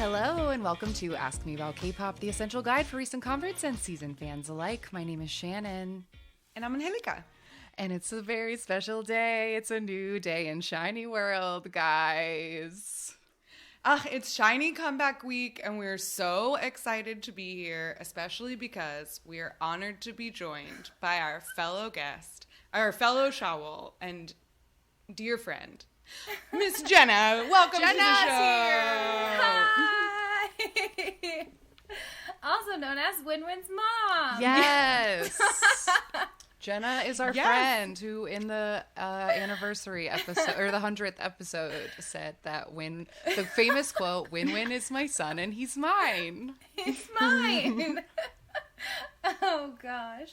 Hello and welcome to Ask Me About K-Pop, the essential guide for recent converts and seasoned fans alike. My name is Shannon. And I'm Angelica. And it's a very special day. It's a new day in SHINee world, guys. It's SHINee comeback week, and we're so excited to be here, especially because we are honored to be joined by our fellow guest, our fellow Shawl, and dear friend, Miss Genna. Welcome Genna's to the show. Here. Hi. Also known as Win-Win's mom. Yes. Jenna is our friend who in the anniversary episode, or the 100th episode, said that the famous quote, Win-Win is my son and he's mine. He's mine. Oh, gosh.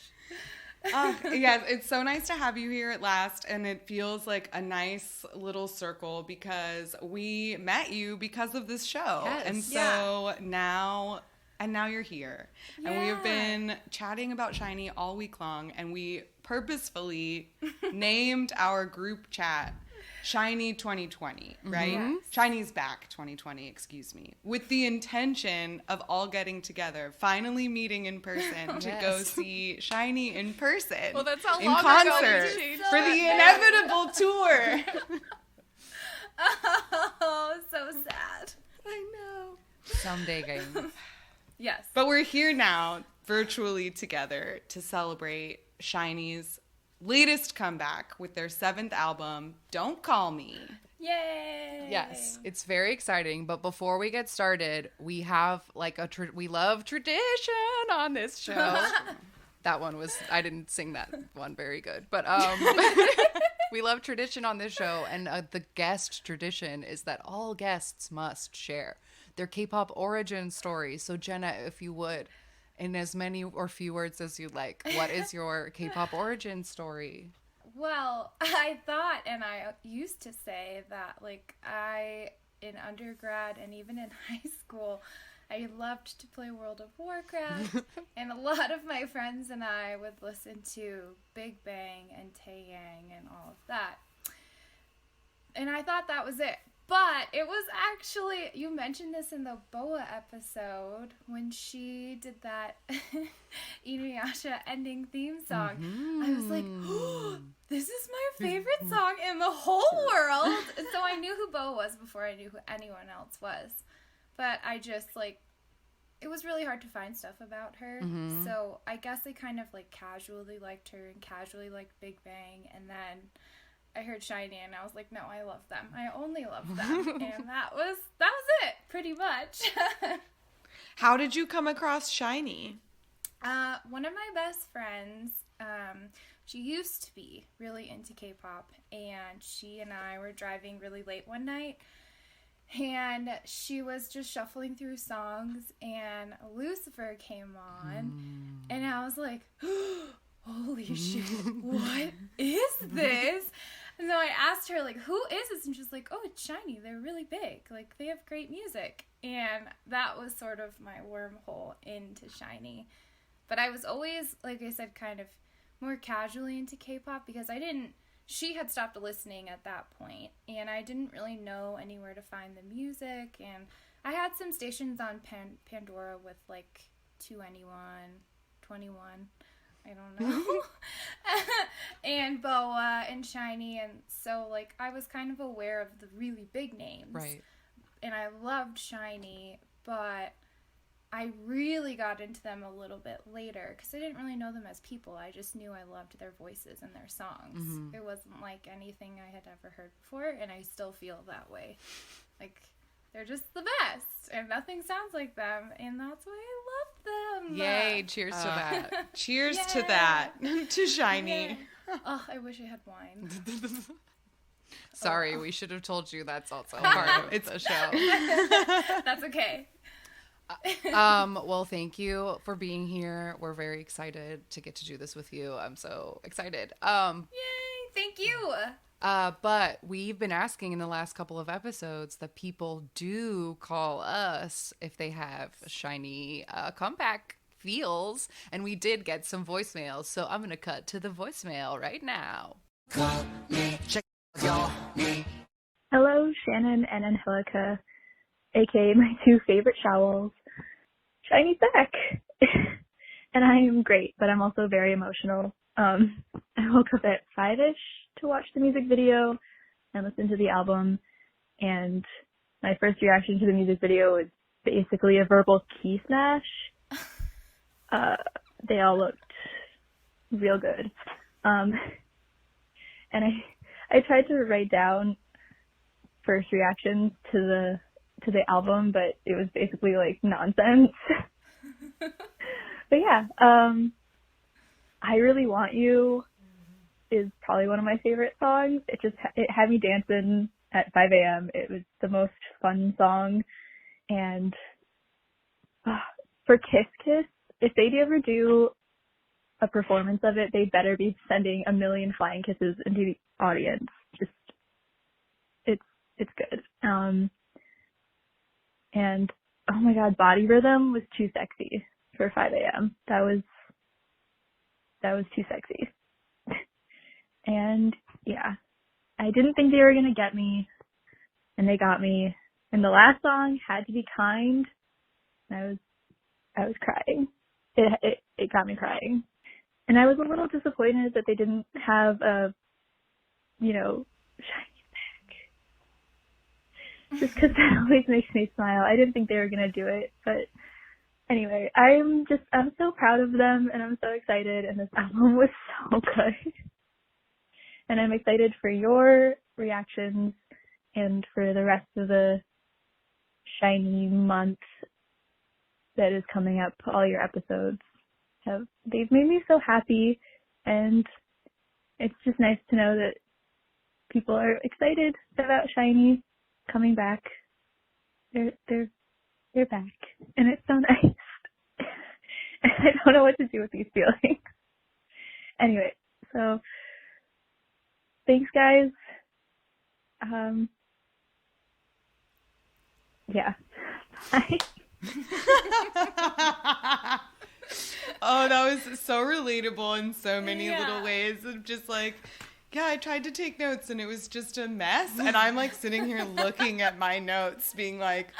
Yes, it's so nice to have you here at last, and it feels like a nice little circle because we met you because of this show. Yes. And so now you're here. Yeah. And we have been chatting about SHINee all week long, and we purposefully named our group chat SHINee 2020, right? Yes. SHINee's back 2020, excuse me, with the intention of all getting together, finally meeting in person to go see SHINee in person. Well, that's how in long ago concert we changed for the inevitable tour. Oh, so sad. I know. Someday, gang. Yes. But we're here now, virtually together, to celebrate SHINee's latest comeback with their 7th album, Don't Call Me. Yay. Yes, it's very exciting. But before we get started, we have like we love tradition on this show. That one was, I didn't sing that one very good, but we love tradition on this show, and the guest tradition is that all guests must share their K-pop origin story. So Jenna, if you would, in as many or few words as you like, what is your K-pop origin story? Well, I thought, and I used to say that, like, in undergrad and even in high school, I loved to play World of Warcraft, and a lot of my friends and I would listen to Big Bang and Taeyang and all of that. And I thought that was it. But it was actually, you mentioned this in the Boa episode, when she did that Inuyasha ending theme song. Mm-hmm. I was like, oh, this is my favorite song in the whole world. And so I knew who Boa was before I knew who anyone else was. But I just, like, it was really hard to find stuff about her. Mm-hmm. So I guess I kind of, like, casually liked her and casually liked Big Bang. And then I heard SHINee and I was like, no, I love them. I only love them. And that was it, pretty much. How did you come across SHINee? One of my best friends, she used to be really into K-pop, and she and I were driving really late one night, and she was just shuffling through songs, and Lucifer came on, and I was like, holy shit, what is this? And so I asked her, like, who is this? And she's like, oh, it's SHINee. They're really big. Like, they have great music. And that was sort of my wormhole into SHINee. But I was always, like I said, kind of more casually into K-pop because she had stopped listening at that point. And I didn't really know anywhere to find the music. And I had some stations on Pandora with, like, 2NE1, 21. I don't know. And Boa and SHINee, and so, like, I was kind of aware of the really big names. Right. And I loved SHINee, but I really got into them a little bit later because I didn't really know them as people. I just knew I loved their voices and their songs. Mm-hmm. It wasn't like anything I had ever heard before, and I still feel that way. Like, they're just the best, and nothing sounds like them, and that's why I love them. Yay, cheers to that. Cheers to that. To SHINee. Yeah. Oh, I wish I had wine. Sorry, we should have told you that's also part of the show. That's okay. Well, thank you for being here. We're very excited to get to do this with you. I'm so excited. Yay, thank you. But we've been asking in the last couple of episodes that people do call us if they have SHINee comeback feels, and we did get some voicemails, so I'm gonna cut to the voicemail right now. Call me, check your me. Hello, Shannon and Angelica. aka my two favorite showels. SHINee's back. And I am great, but I'm also very emotional. I woke up at 5-ish to watch the music video and listen to the album, and my first reaction to the music video was basically a verbal key smash. They all looked real good. And I tried to write down first reactions to the album, but it was basically like nonsense. But yeah, I Really Want You is probably one of my favorite songs. It had me dancing at 5 a.m. It was the most fun song. And for Kiss Kiss, if they ever do a performance of it, they better be sending a million flying kisses into the audience. Just, it's good. And oh my God, Body Rhythm was too sexy for 5 a.m. That was too sexy. And yeah, I didn't think they were going to get me, and they got me. And the last song, Had to Be Kind, I was crying. It got me crying. And I was a little disappointed that they didn't have a, SHINee's back. Just because that always makes me smile. I didn't think they were going to do it, but anyway, I'm so proud of them, and I'm so excited, and this album was so good. And I'm excited for your reactions and for the rest of the SHINee month that is coming up. All your episodes they've made me so happy, and it's just nice to know that people are excited about SHINee coming back. They're back, and it's so nice. And I don't know what to do with these feelings. Anyway, so thanks, guys. Yeah. Bye. Oh, that was so relatable in so many little ways of just like, yeah, I tried to take notes and it was just a mess. And I'm like sitting here looking at my notes being like,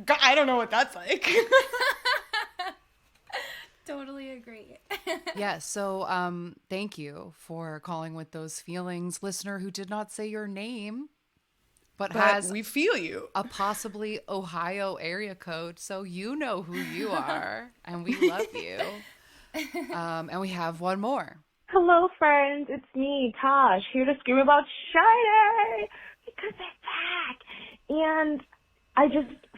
God, I don't know what that's like. Totally agree. Yeah, so thank you for calling with those feelings, listener who did not say your name, but has we feel you. A possibly Ohio area code, so you know who you are, and we love you. And we have one more. Hello, friends. It's me, Tosh, here to scream about SHINee because they're back. And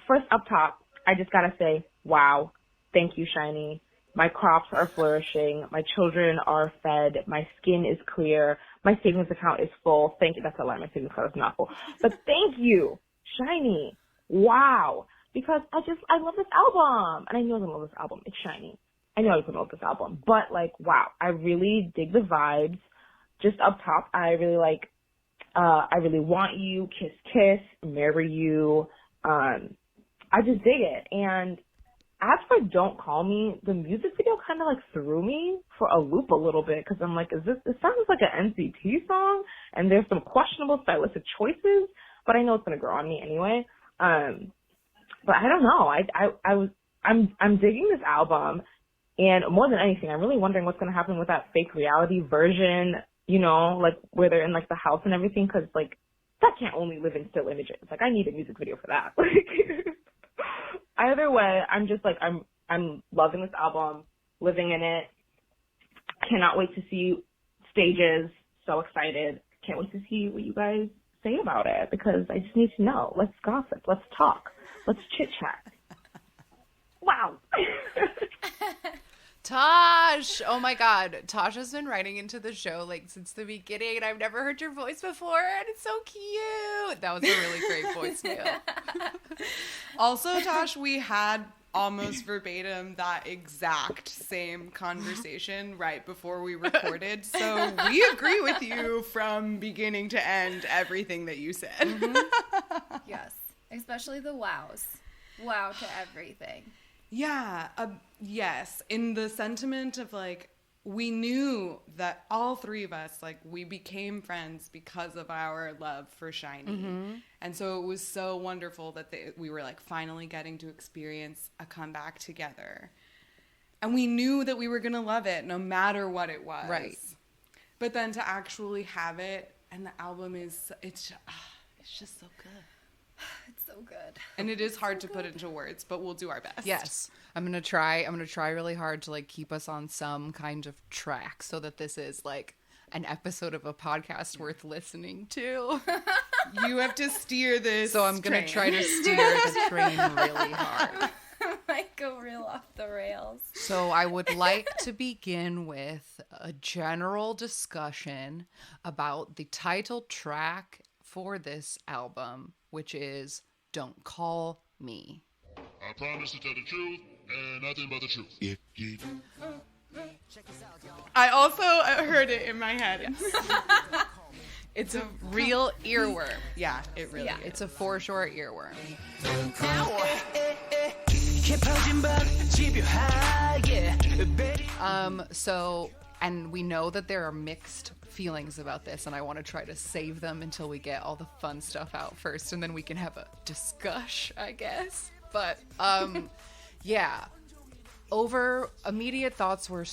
first up top, I just gotta say, wow, thank you, SHINee. My crops are flourishing. My children are fed. My skin is clear. My savings account is full. Thank you. That's a lie. My savings account is not full. But thank you, SHINee. Wow. Because I love this album. And I know I love this album. It's SHINee. I know I love this album. But, wow. I really dig the vibes. Just up top, I really like, I Really Want You, Kiss Kiss, Marry You. I just dig it. And as for Don't Call Me, the music video kind of threw me for a loop a little bit because I'm like, it sounds like an NCT song and there's some questionable stylistic choices, but I know it's going to grow on me anyway. But I don't know. I'm digging this album, and more than anything, I'm really wondering what's going to happen with that fake reality version, where they're in the house and everything, because that can't only live in still images. I need a music video for that. Either way, I'm just I'm loving this album, living in it. Cannot wait to see stages. So excited. Can't wait to see what you guys say about it because I just need to know. Let's gossip. Let's talk. Let's chit chat. Wow. Tosh! Oh my God. Tosh has been writing into the show since the beginning, and I've never heard your voice before, and it's so cute. That was a really great voicemail. Also, Tosh, we had almost verbatim that exact same conversation right before we recorded, so we agree with you from beginning to end, everything that you said. Mm-hmm. Yes, especially the wows. Wow to everything. Yeah, yes. In the sentiment of we knew that all three of us, like, we became friends because of our love for SHINee. Mm-hmm. And so it was so wonderful that we were, like, finally getting to experience a comeback together. And we knew that we were going to love it no matter what it was. Right. But then to actually have it, and the album it's just so good. It's so good. And it is hard to put into words, but we'll do our best. Yes. I'm going to try really hard to like keep us on some kind of track so that this is like an episode of a podcast worth listening to. You have to steer this. So I'm going to try to steer the train really hard. Might go real off the rails. So I would like to begin with a general discussion about the title track for this album, which is Don't Call Me. I promise to tell the truth and nothing but the truth. I also heard it in my head. It's a real earworm. Yeah, it really is. It's a for sure earworm. So, and we know that there are mixed feelings about this, and I want to try to save them until we get all the fun stuff out first, and then we can have a discussion, I guess. But, yeah. Immediate thoughts were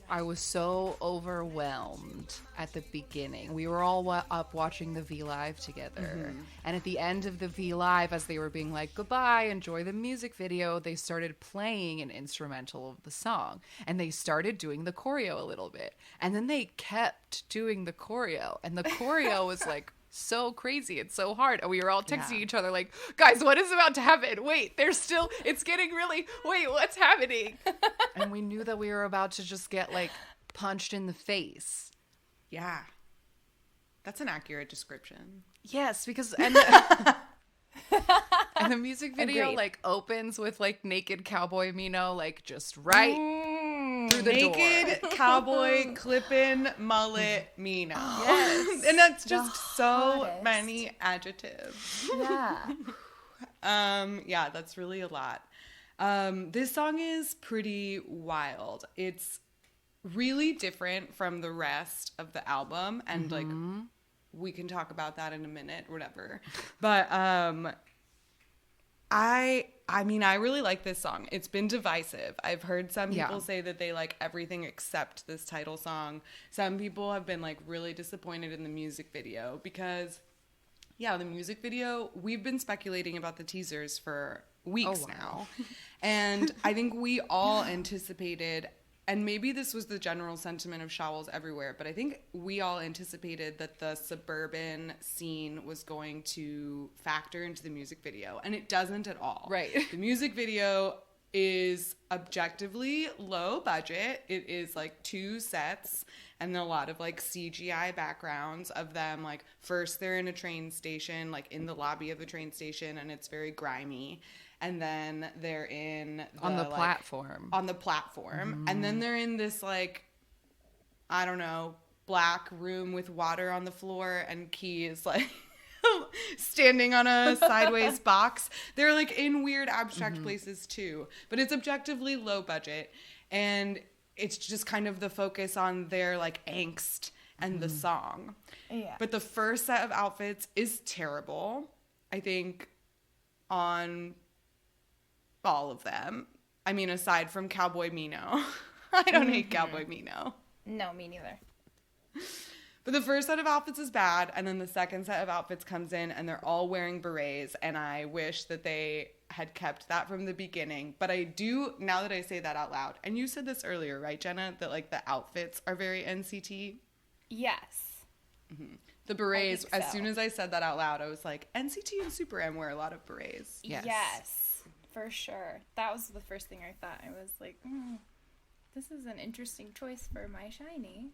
I was so overwhelmed at the beginning. We were all up watching the V Live together. Mm-hmm. And at the end of the V Live, as they were being like, goodbye, enjoy the music video, they started playing an instrumental of the song. And they started doing the choreo a little bit. And then they kept doing the choreo. And the choreo was like, so crazy. It's so hard. And we were all texting each other like, guys, what is about to happen? Wait, it's getting really, wait, what's happening? And we knew that we were about to just get like punched in the face. Yeah. That's an accurate description. Yes, because, and the music video like opens with like naked cowboy Mino, like just through the door. Naked cowboy clipping mullet Mino. Yes. And that's just so many adjectives. Yeah. Yeah, that's really a lot. This song is pretty wild. It's really different from the rest of the album, and like we can talk about that in a minute, whatever. But I mean, I really like this song. It's been divisive. I've heard some people say that they like everything except this title song. Some people have been like really disappointed in the music video because, the music video, we've been speculating about the teasers for weeks now. And I think we all anticipated, and maybe this was the general sentiment of Shawls everywhere, but I think we all anticipated that the suburban scene was going to factor into the music video, and it doesn't at all. Right. The music video is objectively low budget. It is like 2 sets and a lot of like CGI backgrounds of them. Like first they're in a train station, like in the lobby of the train station, and it's very grimy. And then they're on the platform. On the platform. And then they're in this, like, I don't know, black room with water on the floor, and Key is, like, standing on a sideways box. They're, like, in weird abstract places, too. But it's objectively low budget. And it's just kind of the focus on their, like, angst and the song. Yeah. But the first set of outfits is terrible, I think, on all of them. I mean, aside from Cowboy Mino. I don't hate Cowboy Mino. No, me neither. But the first set of outfits is bad, and then the second set of outfits comes in, and they're all wearing berets, and I wish that they had kept that from the beginning. But I do, now that I say that out loud, and you said this earlier, right, Genna, that, like, the outfits are very NCT? Yes. Mm-hmm. The berets, as soon as I said that out loud, I was like, NCT and Super M wear a lot of berets. Yes. For sure. That was the first thing I thought. I was like, this is an interesting choice for my SHINee.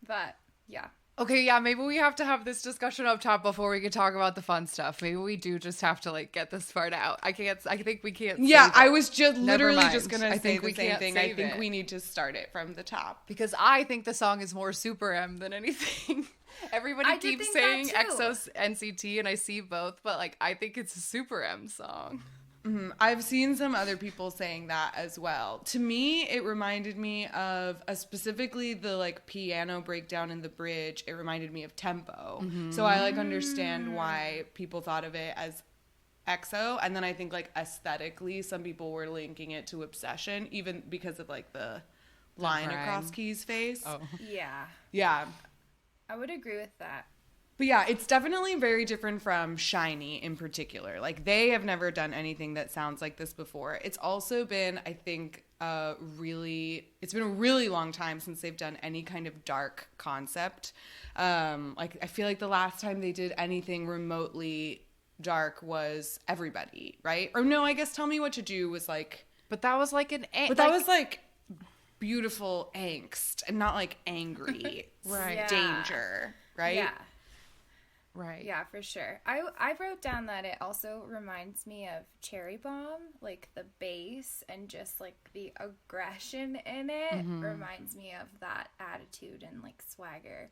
But, yeah. Okay, yeah, maybe we have to have this discussion up top before we can talk about the fun stuff. Maybe we do just have to, like, get this part out. I think we can't Yeah, save it. I was just literally just going to say think the we same can't thing. I save think it. we need to start it from the top. Because I think the song is more Super M than anything. Everybody keeps saying EXO NCT, and I see both, but, like, I think it's a Super M song. I've seen some other people saying that as well. To me, it reminded me of specifically the like piano breakdown in the bridge. It reminded me of Tempo. So I like understand why people thought of it as EXO. And then I think like aesthetically, some people were linking it to Obsession, even because of like the line across Key's face. Oh. Yeah. Yeah. I would agree with that. But yeah, it's definitely very different from SHINee in particular. Like, they have never done anything that sounds like this before. It's also been, I think, it's been a really long time since they've done any kind of dark concept. Like, I feel like the last time they did anything remotely dark was Everybody, right? Or no, I guess Tell Me What to Do was like... But that was like that was like beautiful angst and not like angry danger, right? Yeah. Right. Yeah, for sure. I wrote down that it also reminds me of Cherry Bomb, like the bass and just like the aggression in it reminds me of that attitude and like swagger.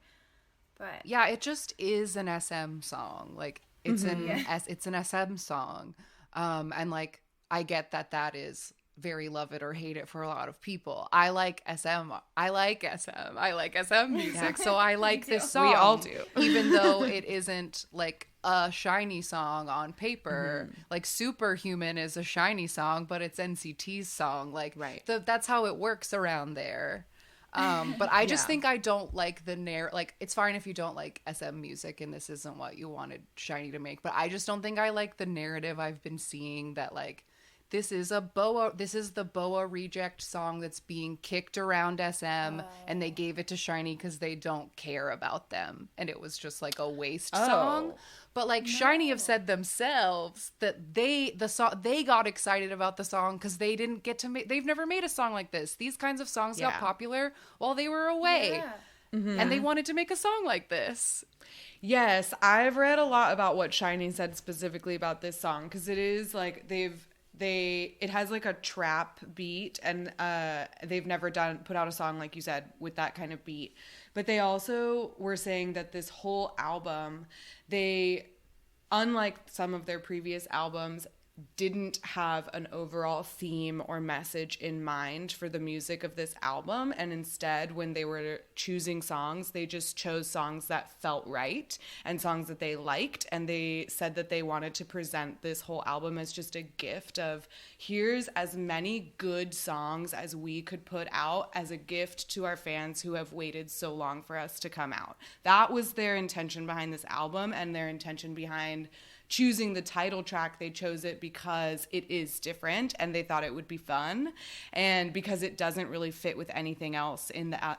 But yeah, it just is an SM song. Like it's it's an SM song. And like I get that is very love it or hate it for a lot of people. I like SM. I like SM music. So I like this song. We all do. Even though it isn't like a SHINee song on paper. Like Superhuman is a SHINee song, but it's NCT's song. Like that's how it works around there. But I just think I don't like the like it's fine if you don't like SM music and this isn't what you wanted SHINee to make, but I just don't think I like the narrative I've been seeing that like this is the BoA reject song that's being kicked around SM and they gave it to SHINee because they don't care about them and it was just like a waste song. But like SHINee have said themselves that they got excited about the song because they didn't get to they've never made a song like this. These kinds of songs got popular while they were away. And they wanted to make a song like this. Yes, I've read a lot about what SHINee said specifically about this song because it is like it has like a trap beat and they've never put out a song like you said with that kind of beat. But they also were saying that this whole album, unlike some of their previous albums, didn't have an overall theme or message in mind for the music of this album, and instead when they were choosing songs they just chose songs that felt right and songs that they liked, and they said that they wanted to present this whole album as just a gift of here's as many good songs as we could put out as a gift to our fans who have waited so long for us to come out. That was their intention behind this album, and their intention behind choosing the title track. They chose it because it is different and they thought it would be fun, and because it doesn't really fit with anything else in the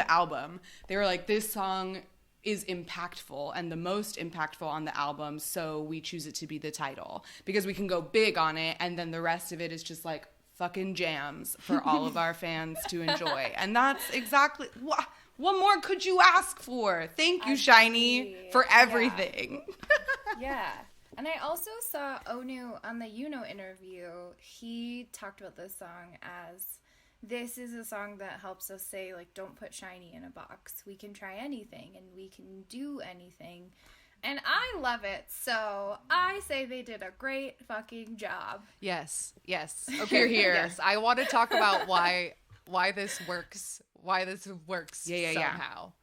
album. They were like, this song is impactful and the most impactful on the album, so we choose it to be the title because we can go big on it and then the rest of it is just like fucking jams for all of our fans to enjoy. And that's exactly what more could you ask for? Thank you, SHINee, for everything. Yeah. And I also saw Onu on the interview. He talked about this song as, this is a song that helps us say, like, don't put SHINee in a box. We can try anything and we can do anything. And I love it. So I say they did a great fucking job. Yes. Okay, here. Yes, I want to talk about why this works. Why this works somehow.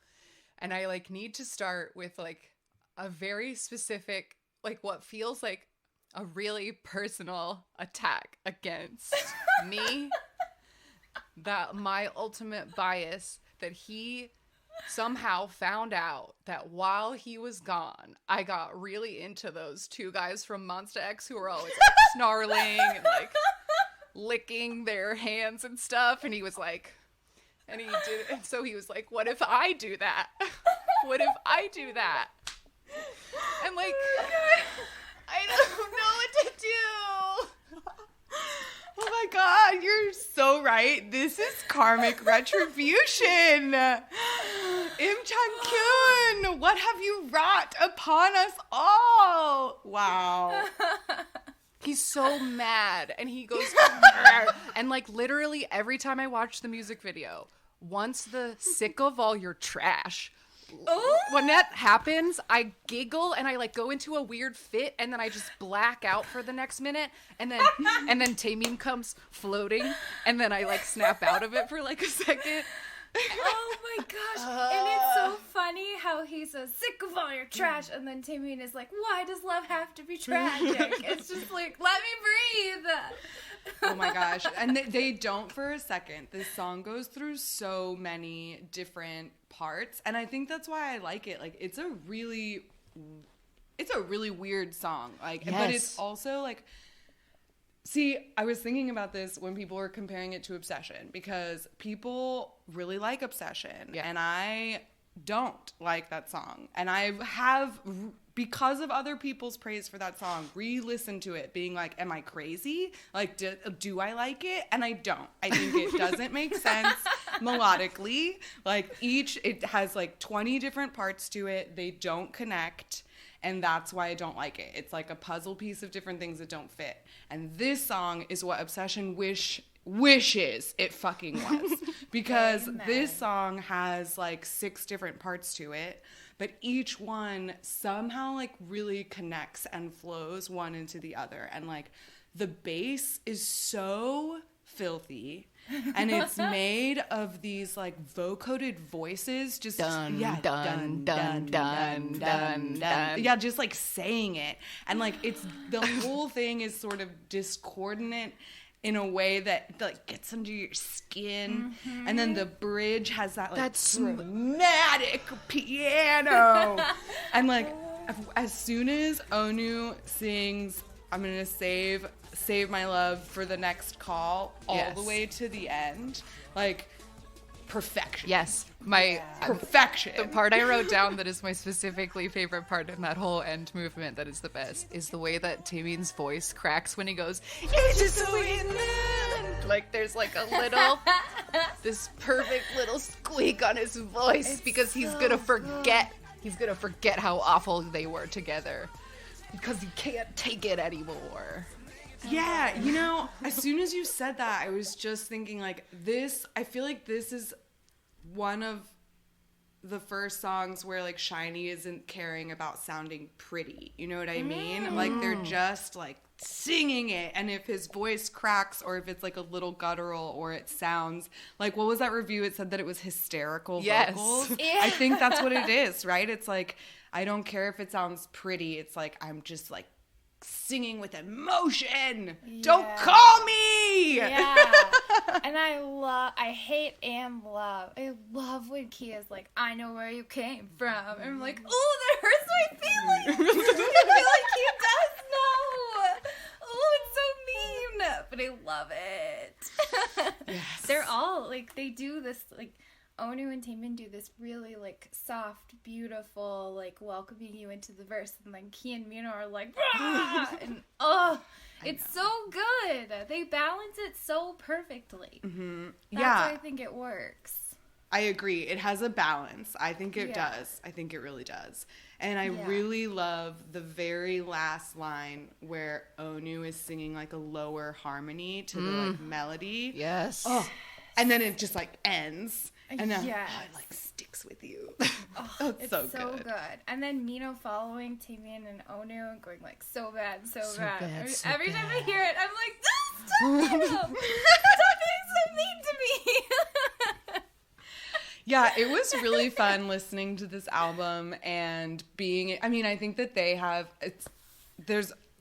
And I like need to start with like a very specific, like what feels like a really personal attack against me. That my ultimate bias, that he somehow found out that while he was gone, I got really into those two guys from Monsta X who were always like snarling and like licking their hands and stuff. And he was like, and he did, and so he was like, what if I do that? What if I do that? And like, I don't know what to do. Oh my god, you're so right. This is karmic retribution. Im Chang-kyun, what have you wrought upon us all? Wow. He's so mad, and he goes, and like literally every time I watch the music video, once the sick of all your trash when that happens, I giggle and I like go into a weird fit, and then I just black out for the next minute, and then Taemin comes floating, and then I like snap out of it for like a second. Oh my gosh. And it's so funny how he says, sick of all your trash, and then Taemin is like, why does love have to be tragic? It's just like, let me breathe. Oh my gosh. And they don't for a second. This song goes through so many different parts, and I think that's why I like it. Like, it's a really weird song. Like, yes. But it's also like, see, I was thinking about this when people were comparing it to Obsession, because people really like Obsession, and I don't like that song. And I have, because of other people's praise for that song, re-listened to it being like, am I crazy? Like, do I like it? And I don't. I think it doesn't make sense melodically. Like, it has like 20 different parts to it. They don't connect. And that's why I don't like it. It's like a puzzle piece of different things that don't fit. And this song is what Obsession wishes it fucking was. Because this song has like 6 different parts to it, but each one somehow like really connects and flows one into the other. And like the bass is so filthy. And it's made of these like vocoded voices, just dun, dun, dun, dun, dun, dun. Yeah, just like saying it. And like it's the whole thing is sort of discordant in a way that like gets under your skin. Mm-hmm. And then the bridge has that like dramatic piano. And like as soon as Onu sings, I'm gonna save my love for the next call, all the way to the end, like perfection. Yes, perfection. The part I wrote down that is my specifically favorite part in that whole end movement that is the best is the way that Taemin's voice cracks when he goes, "It's just so in like there's like a little this perfect little squeak on his voice because he's gonna forget how awful they were together because he can't take it anymore. Yeah, you know, as soon as you said that, I was just thinking, like, I feel like this is one of the first songs where, like, SHINee isn't caring about sounding pretty. You know what I mean? Like, they're just, like, singing it. And if his voice cracks or if it's, like, a little guttural or it sounds, like, what was that review? It said that it was hysterical vocals. Yeah. I think that's what it is, right? It's, like, I don't care if it sounds pretty. It's, like, I'm just, like, singing with emotion. Yeah. Don't call me. Yeah. And I hate and love. I love when Kia's like, I know where you came from. And I'm like, oh, that hurts my feelings. I feel like he does know. Oh, it's so mean. But I love it. Yes. They're all like, they do this like, Onu and Taemin do this really, like, soft, beautiful, like, welcoming you into the verse. And then Ki and Mino are like, Rah! And, it's so good. They balance it so perfectly. Mm-hmm. That's why I think it works. I agree. It has a balance. I think it does. I think it really does. And I really love the very last line where Onu is singing, like, a lower harmony to the, like, melody. Yes. Oh. And then it just, like, ends. And then it like sticks with you. Oh, it's so good. And then Mino following Taemin and Onu and going like so bad. Every time I hear it, I'm like, stop him! Stop being so mean to me. Yeah, it was really fun listening to this album and I think that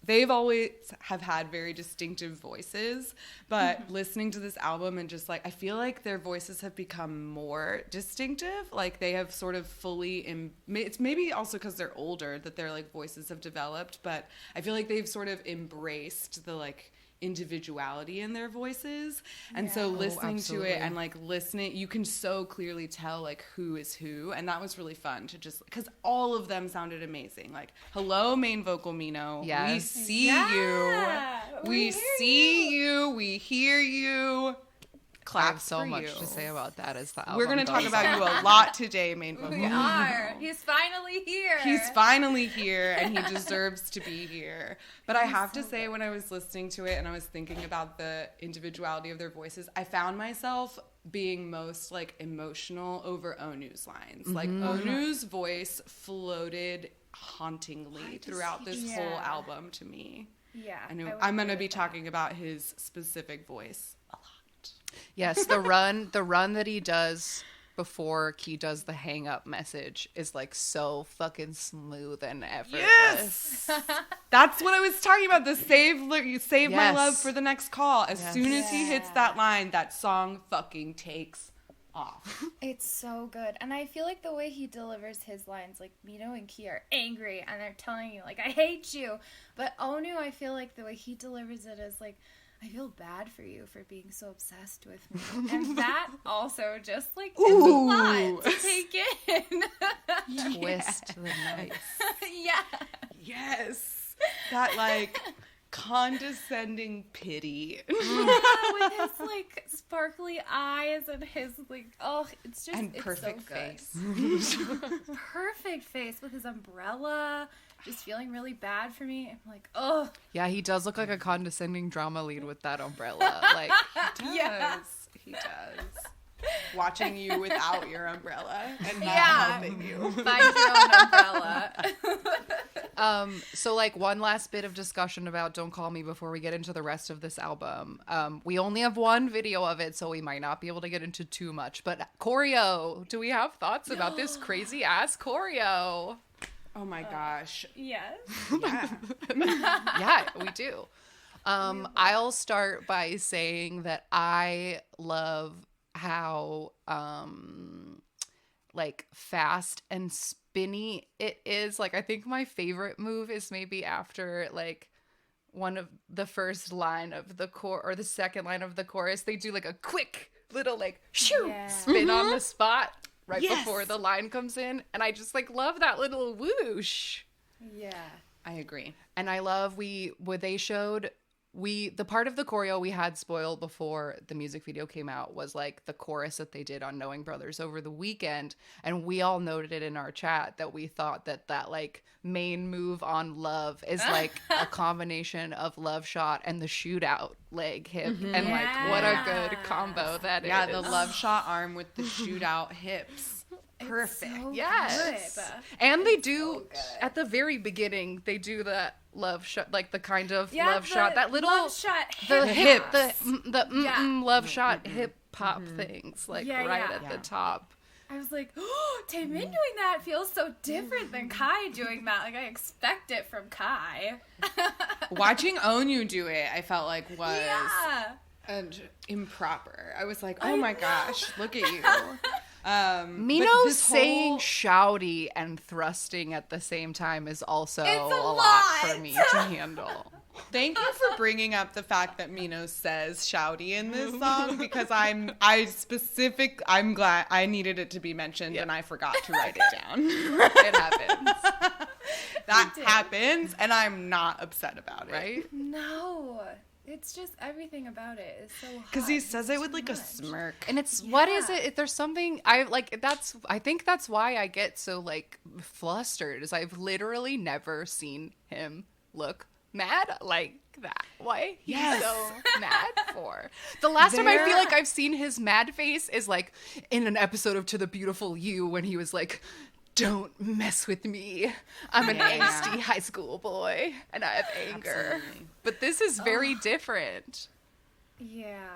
they've always have had very distinctive voices, but listening to this album and just like, I feel like their voices have become more distinctive. Like they have sort of fully, it's maybe also because they're older that their like voices have developed, but I feel like they've sort of embraced the like individuality in their voices. And so listening to it and like listening, you can so clearly tell like who is who. And that was really fun to just, because all of them sounded amazing. Like, hello, main vocal Mino. Yes. We see you. We see you. We hear you. I have so much to say about that as the album We're going to talk about you a lot today, main vocal. We are. He's finally here. He's finally here, and he deserves to be here. But I have to say, when I was listening to it and I was thinking about the individuality of their voices, I found myself being most like emotional over Onu's lines. Like Onu's voice floated hauntingly throughout this whole album to me. Yeah. I'm going to be talking about his specific voice a lot. Yes, the run that he does before he does the hang up message is like so fucking smooth and effortless. Yes. That's what I was talking about. The save my love for the next call. As soon as he hits that line, that song fucking takes off. It's so good. And I feel like the way he delivers his lines, like Mino and Key are angry and they're telling you like, I hate you. But Onu, I feel like the way he delivers it is like, I feel bad for you for being so obsessed with me. And that also just like is a lot to take in. Twist the knife. Yeah. Yes. That like condescending pity. With his like sparkly eyes and his like it's just and it's perfect so good. face. Perfect face with his umbrella, just feeling really bad for me. I'm like, oh Yeah, he does look like a condescending drama lead with that umbrella. Like, He does. Watching you without your umbrella and not helping you. Find your own umbrella. so like one last bit of discussion about Don't Call Me before we get into the rest of this album. We only have one video of it, so we might not be able to get into too much. But choreo, do we have thoughts about this crazy ass choreo? Oh my gosh. Yes. Yeah. Yeah, we do. I'll start by saying that I love how like fast and spinny it is. Like I think my favorite move is maybe after like one of the first line of the or the second line of the chorus, they do like a quick little like shoo spin on the spot right before the line comes in, and I just like love that little whoosh. Yeah. I agree. And I love the part of the choreo we had spoiled before the music video came out was like the chorus that they did on Knowing Brothers over the weekend, and we all noted it in our chat that we thought that like main move on Love is like a combination of Love Shot and the shootout leg hip, and like what a good combo that is. Yeah, the Love Shot arm with the shootout hips. Perfect. So Yes. good. And they do at the very beginning, they do that love shot, like the kind of love shot, that little love shot the hip, hops. the love shot hip hop things, like right at the top. I was like, oh, Taemin doing that feels so different than Kai doing that. Like I expect it from Kai. Watching Onu do it, I felt like was Yeah. improper. I was like, oh my gosh, look at you. Mino's saying shouty and thrusting at the same time is also It's a lot lot. for me to handle. Thank you for bringing up the fact that Mino says shouty in this song, because I'm glad I needed it to be mentioned and I forgot to write it down. It happens. That happens, and I'm not upset about it. Right? No. It's just everything about it is so hot. Because he says it with like a smirk. And it's what is it? If there's something I think that's why I get so like flustered, is I've literally never seen him look mad like that. Why he's so mad for? The last time I feel like I've seen his mad face is like in an episode of To the Beautiful You when he was like, don't mess with me. I'm an angsty high school boy and I have anger. Absolutely. But this is very different. Yeah,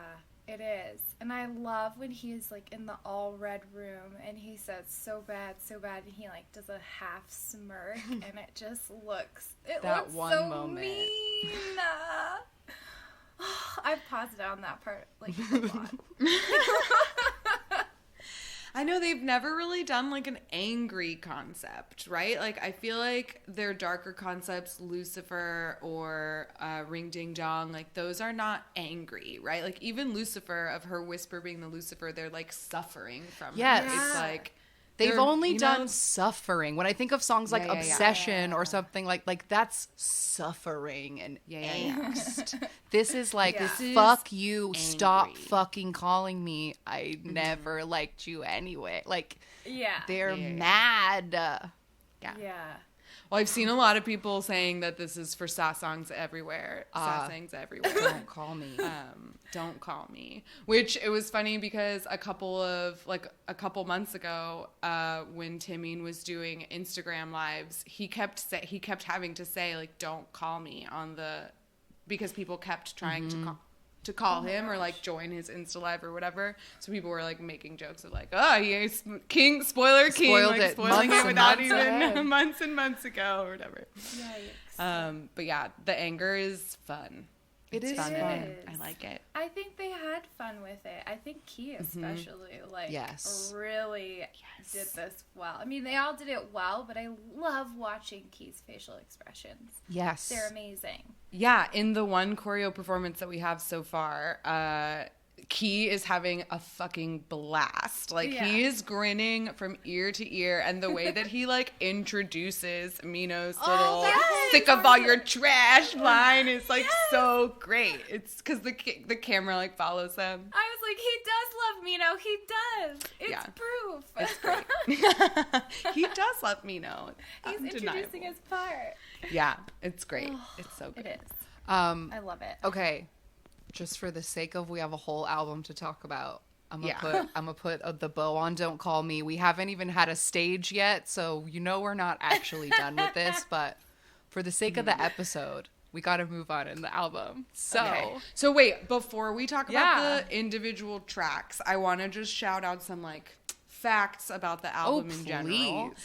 it is. And I love when he's like in the all red room and he says so bad, and he like does a half smirk and it just looks That looks one so moment. mean. I've paused on that part like a lot. I know they've never really done like an angry concept, right? Like I feel like their darker concepts, Lucifer or Ring Ding Dong, like those are not angry, right? Like even Lucifer, of her whisper being the Lucifer, they're like suffering from Yes. her. It's like They've they're, only you done know, suffering. When I think of songs like Yeah, yeah, yeah. Obsession or something like that's suffering and angst. This is like, Yeah. This is fuck you, stop angry. fucking calling me. I never liked you anyway. Like, Yeah. they're Yeah. mad. Yeah. Well, I've seen a lot of people saying that this is for sasangs everywhere. Sasangs everywhere. Don't call me. Don't call me. Which it was funny because a couple months ago, when Timeen was doing Instagram lives, he kept having to say like, "Don't call me" because people kept trying to call him or like join his Insta live or whatever. So people were like making jokes of like, "Oh, he's king, spoiler king, Spoiled like it spoiling months it and without months even ahead. months and months ago or whatever." Yikes. But yeah, the anger is fun. It It's is fun. fun. I like it. I think they had fun with it. I think Key especially Yes. really did this well. I mean, they all did it well, but I love watching Key's facial expressions. Yes. They're amazing. Yeah, in the one choreo performance that we have so far, Key is having a fucking blast. Like, he is grinning from ear to ear, and the way that he, like, introduces Mino's little sick of all your trash line is, like, so great. It's because the camera, like, follows them. I was like, he does love Mino. He does. It's proof. It's great. He does love Mino. He's introducing his part. Yeah, it's great. It's so good. It is. I love it. Okay. Just for the sake of, we have a whole album to talk about. I'm gonna put the bow on Don't Call Me. We haven't even had a stage yet, so we're not actually done with this, but for the sake of the episode, we got to move on in the album. So wait, before we talk about the individual tracks, I want to just shout out some like facts about the album in general.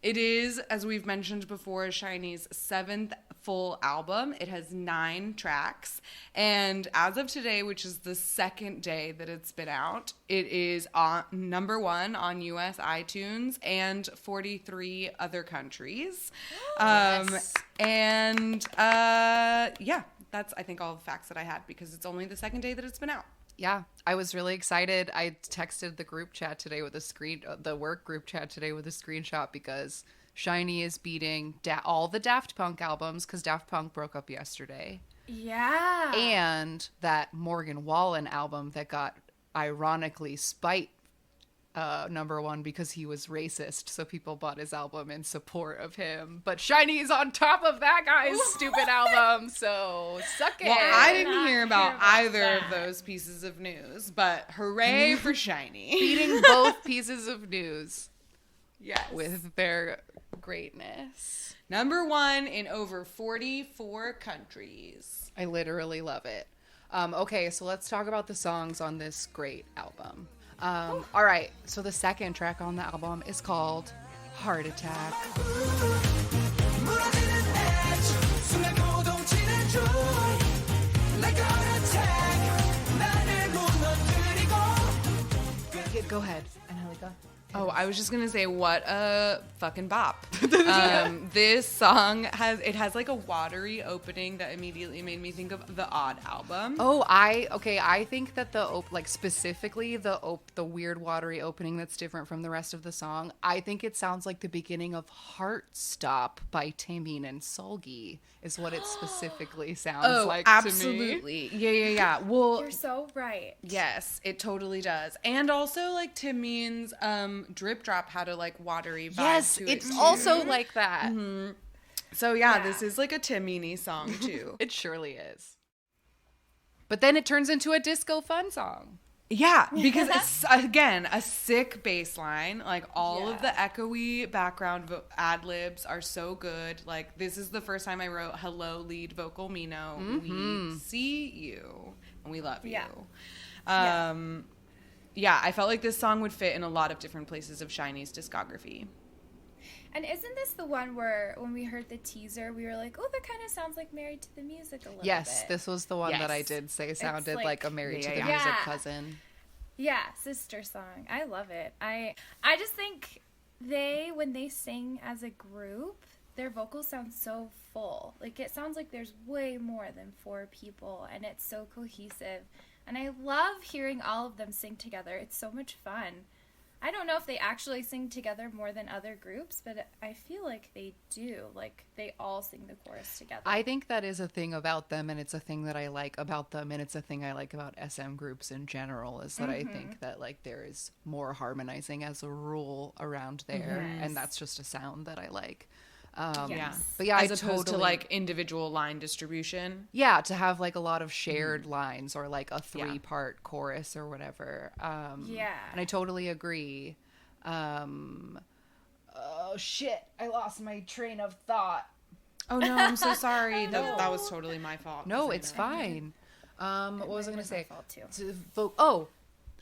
It is, as we've mentioned before, SHINee's 7th full album. It has 9 tracks. And as of today, which is the second day that it's been out, it is on number 1 on US iTunes and 43 other countries. And that's, I think, all the facts that I had because it's only the second day that it's been out. Yeah, I was really excited. I texted the group chat today with the work group chat today with a screenshot because SHINee is beating all the Daft Punk albums because Daft Punk broke up yesterday. Yeah. And that Morgan Wallen album that got ironically spite number 1 because he was racist, so people bought his album in support of him. But SHINee's on top of that guy's stupid album, so suck it. Well, I didn't hear about either of those pieces of news, but hooray for SHINee. Beating both pieces of news. Yes. With their greatness. Number 1 in over 44 countries. I literally love it. Okay, so let's talk about the songs on this great album. All right, so the second track on the album is called Heart Attack. Go ahead, Angelica. Oh, I was just going to say, what a fucking bop. This song has like a watery opening that immediately made me think of the Odd album. Oh, I think that specifically the weird watery opening that's different from the rest of the song, I think it sounds like the beginning of Heart Stop by Taemin and Seulgi is what it specifically sounds like absolutely. to me. Yeah. Well, you're so right. Yes, it totally does. And also like Taemin's Drip Drop had a like watery vibe to it. Yes, it's also like that. Mm-hmm. So yeah, this is like a Taemin song too. It surely is. But then it turns into a disco fun song. Yeah, because it's, again, a sick bass line. Like, all of the echoey background ad-libs are so good. Like, this is the first time I wrote, hello, lead vocal Mino. We see you, and we love you. Yeah, I felt like this song would fit in a lot of different places of SHINee's discography. And isn't this the one where when we heard the teaser, we were like, oh, that kind of sounds like Married to the Music a little bit. Yes, this was the one that I did say sounded like a Married to the Music cousin. Yeah, sister song. I love it. I just think when they sing as a group, their vocals sound so full. Like, it sounds like there's way more than 4 people, and it's so cohesive. And I love hearing all of them sing together. It's so much fun. I don't know if they actually sing together more than other groups, but I feel like they do. Like, they all sing the chorus together. I think that is a thing about them, and it's a thing that I like about them, and it's a thing I like about SM groups in general, is that I think that, like, there is more harmonizing as a rule around there, and that's just a sound that I like. But yeah, as I opposed to totally, like individual line distribution. yeah, to have like a lot of shared lines or like a 3-part chorus or whatever. And I totally agree. Oh shit, I lost my train of thought. Oh no, I'm so sorry. That was totally my fault. No, it's fine. What was I going to say? Too.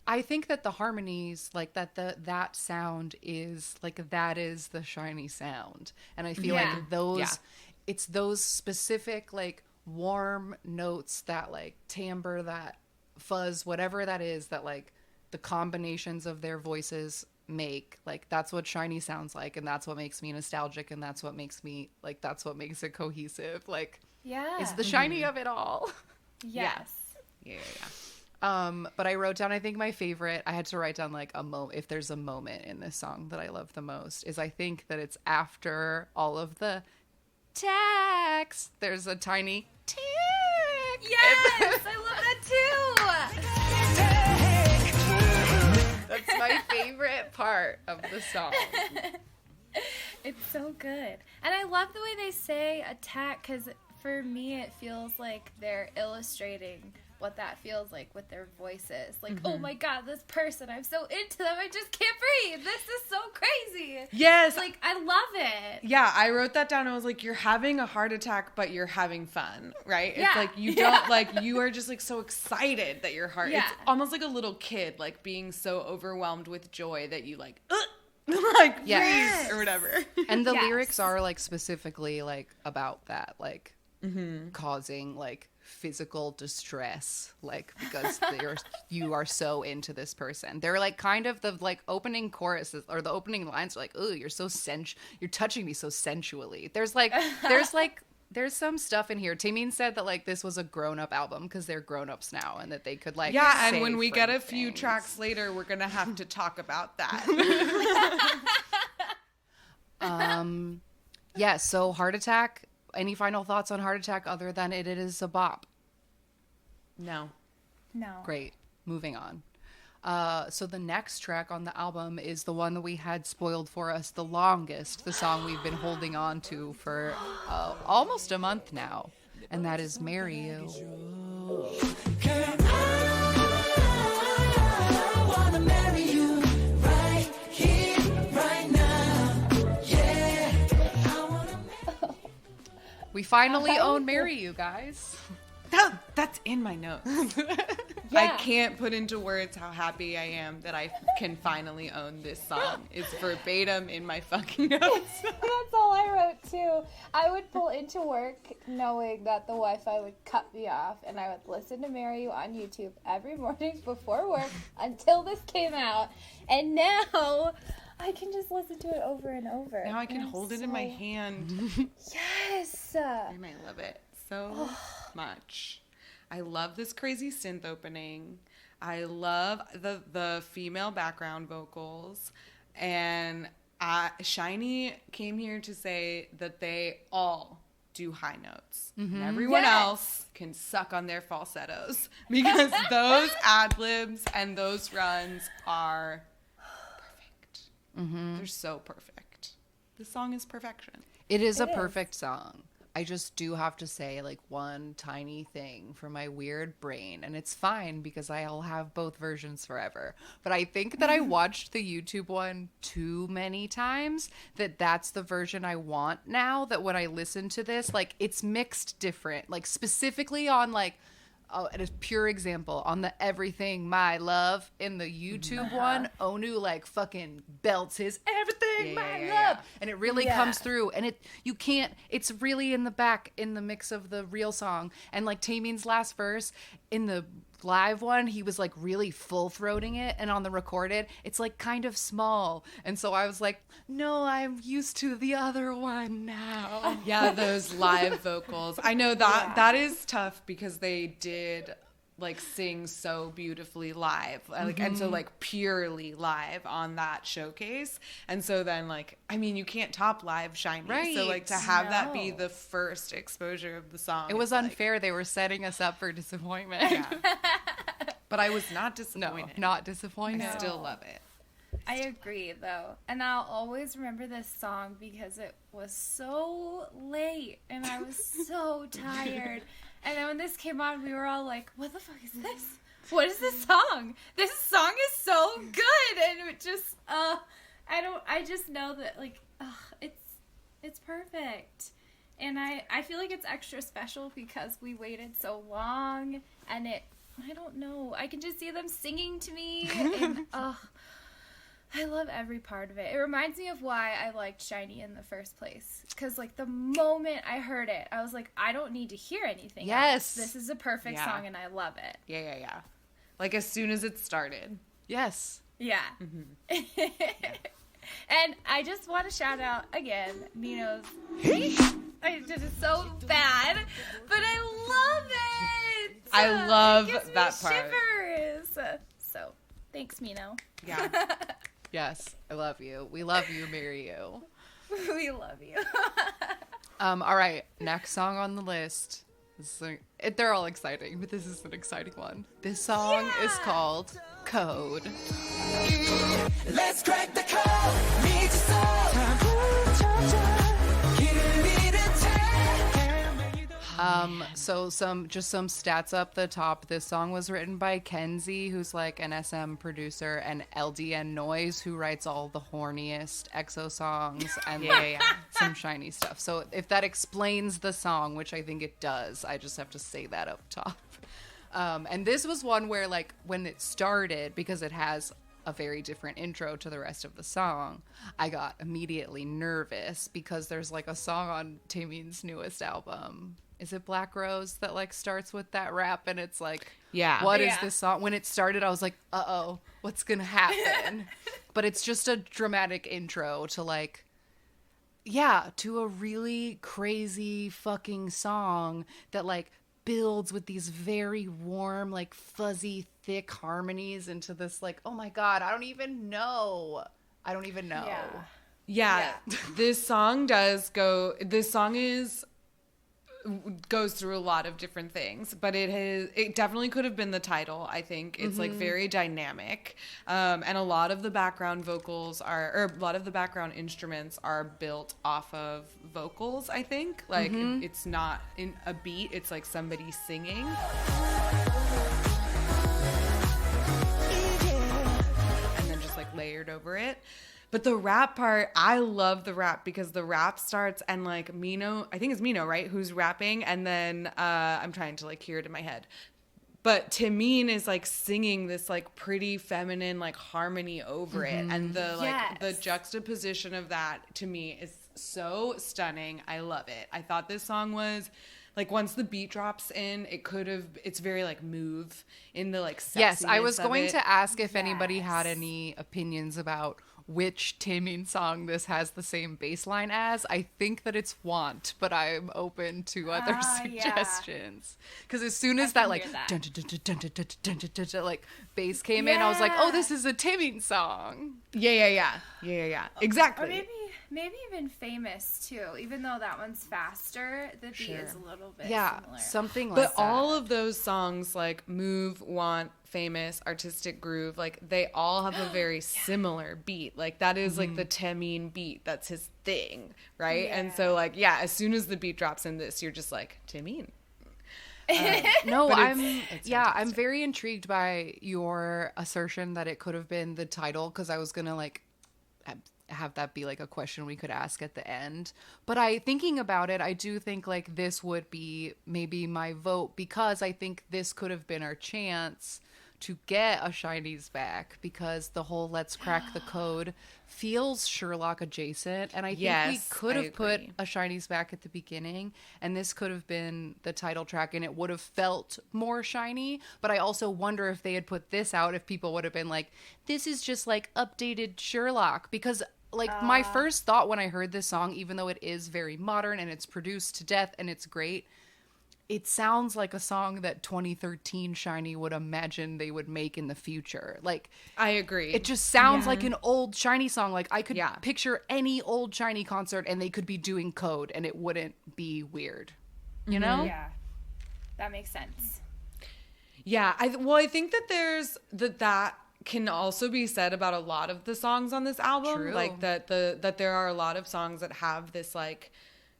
I think that the harmonies, like that sound is like, that is the SHINee sound. And I feel like it's those specific like warm notes, that like timbre, that fuzz, whatever that is, that like the combinations of their voices make, like that's what SHINee sounds like, and that's what makes me nostalgic, and that's what makes me like, that's what makes it cohesive. Like, it's the SHINee of it all. Yes. Yeah. But I wrote down, I think my favorite, I had to write down like a moment, if there's a moment in this song that I love the most, is I think that it's after all of the tax, there's a tiny tick. Yes, I love that too. That's my favorite part of the song. It's so good. And I love the way they say attack, because for me it feels like they're illustrating what that feels like with their voices. Like, oh my god, this person, I'm so into them, I just can't breathe. This is so crazy. Yes. Like, I love it. Yeah, I wrote that down. I was like, you're having a heart attack, but you're having fun, right? Yeah. It's like you don't, like, you are just like so excited that your heart, it's almost like a little kid, like being so overwhelmed with joy that you like, like, freeze or whatever. And the lyrics are like specifically like about that, like causing like physical distress, like because you are so into this person. They're like kind of the like opening choruses or the opening lines are like, "Ooh, you're so you're touching me so sensually." There's some stuff in here. Taemin said that like this was a grown-up album because they're grown-ups now, and that they could like and when we say get a frank few things. tracks later, we're gonna have to talk about that. So Heart Attack. Any final thoughts on Heart Attack other than it is a bop? No. Great. Moving on. So the next track on the album is the one that we had spoiled for us the longest, the song we've been holding on to for almost a month now, and that is Marry You. We finally own Marry You, guys. That's in my notes. I can't put into words how happy I am that I can finally own this song. It's verbatim in my fucking notes. That's all I wrote too. I would pull into work knowing that the Wi-Fi would cut me off, and I would listen to Marry You on YouTube every morning before work until this came out. And now I can just listen to it over and over. Now I can hold it in my hand. Yes. And I love it so much. I love this crazy synth opening. I love the female background vocals. And SHINee came here to say that they all do high notes. And everyone else can suck on their falsettos. Because those ad-libs and those runs are perfect. They're so perfect. The song is perfection. It is a perfect song. I just do have to say like one tiny thing for my weird brain, and it's fine because I'll have both versions forever. But I think that I watched the YouTube one too many times, that's the version I want now, that when I listen to this, like it's mixed different, like specifically on like, and a pure example on the Everything My Love in the YouTube one, Onu like fucking belts his Everything My Love, and it really comes through, and it's really in the back in the mix of the real song. And like Taemin's last verse in the live one, he was like really full throating it, and on the recorded it's like kind of small, and so I was like, no, I'm used to the other one now. Yeah, those live vocals. I know that is tough because they did like sing so beautifully live, like and so like purely live on that showcase, and so then like I mean you can't top live SHINee, right? So like to have that be the first exposure of the song, it was unfair. They were setting us up for disappointment. But I was not disappointed. No, not disappointed. I still love it. I agree, though. And I'll always remember this song because it was so late and I was so tired. And then when this came on, we were all like, what the fuck is this? What is this song? This song is so good. And it just, I just know that, like, it's perfect. And I feel like it's extra special because we waited so long and I don't know. I can just see them singing to me and, I love every part of it. It reminds me of why I liked SHINee in the first place. Because, like, the moment I heard it, I was like, I don't need to hear anything else. This is a perfect song, and I love it. Yeah. Like, as soon as it started. Yes. Yeah. Mm-hmm. And I just want to shout out, again, Nino's... I did it so bad, but I love it! I love it gives that me part. Shivers. So, thanks, Mino. Yeah. Yes, I love you. We love you, marry you. We love you. All right, next song on the list. They're all exciting, but this is an exciting one. This song is called Code. Let's crack the code. Need your soul. So some stats up the top. This song was written by Kenzie, who's like an SM producer, and LDN Noise, who writes all the horniest EXO songs and some SHINee stuff. So if that explains the song, which I think it does, I just have to say that up top. And this was one where, like, when it started, because it has a very different intro to the rest of the song, I got immediately nervous because there's like a song on Taemin's newest album. Is it Black Rose that like starts with that rap and it's like, what is this song? When it started, I was like, uh-oh, what's gonna happen? But it's just a dramatic intro to like, to a really crazy fucking song that like builds with these very warm, like fuzzy, thick harmonies into this like, oh my God, I don't even know. Yeah. This song goes through a lot of different things, but it definitely could have been the title. I think it's like very dynamic, and a lot of the background instruments are built off of vocals. I think like it's not in a beat, it's like somebody singing, and then just like layered over it. But the rap part, I love the rap because the rap starts and like Mino, I think it's Mino, right? Who's rapping. And then I'm trying to like hear it in my head. But Taemin is like singing this like pretty feminine like harmony over it. And the juxtaposition of that to me is so stunning. I love it. I thought this song was like, once the beat drops in, it's very like Move in the like sexiness. Yes, I was going to ask if anybody had any opinions about which Taemin song this has the same bass line as. I think that it's Want, but I'm open to other suggestions. Because as soon as that like like bass came in, I was like, oh, this is a Taemin song. Yeah. Exactly. Or maybe even Famous too. Even though that one's faster, the beat is a little bit similar. Something like that. But all of those songs like Move, Want, Famous, Artistic Groove, like they all have a very similar beat. Like that is like the Taemin beat. That's his thing, right? Yeah. And so like as soon as the beat drops in this, you're just like Taemin. I'm very intrigued by your assertion that it could have been the title, because I was gonna like have that be like a question we could ask at the end. But thinking about it, I do think like this would be maybe my vote, because I think this could have been our chance to get a SHINee's back, because the whole Let's Crack the Code feels Sherlock adjacent, and I think we could have put a SHINee's back at the beginning, and this could have been the title track, and it would have felt more SHINee. But I also wonder if they had put this out, if people would have been like, this is just like updated Sherlock, because like my first thought when I heard this song, even though it is very modern and it's produced to death and it's great, it sounds like a song that 2013 SHINee would imagine they would make in the future. Like, I agree. It just sounds like an old SHINee song. Like, I could picture any old SHINee concert and they could be doing Code and it wouldn't be weird. You know? Yeah. That makes sense. Yeah. I think that there's that can also be said about a lot of the songs on this album. True. Like that there are a lot of songs that have this like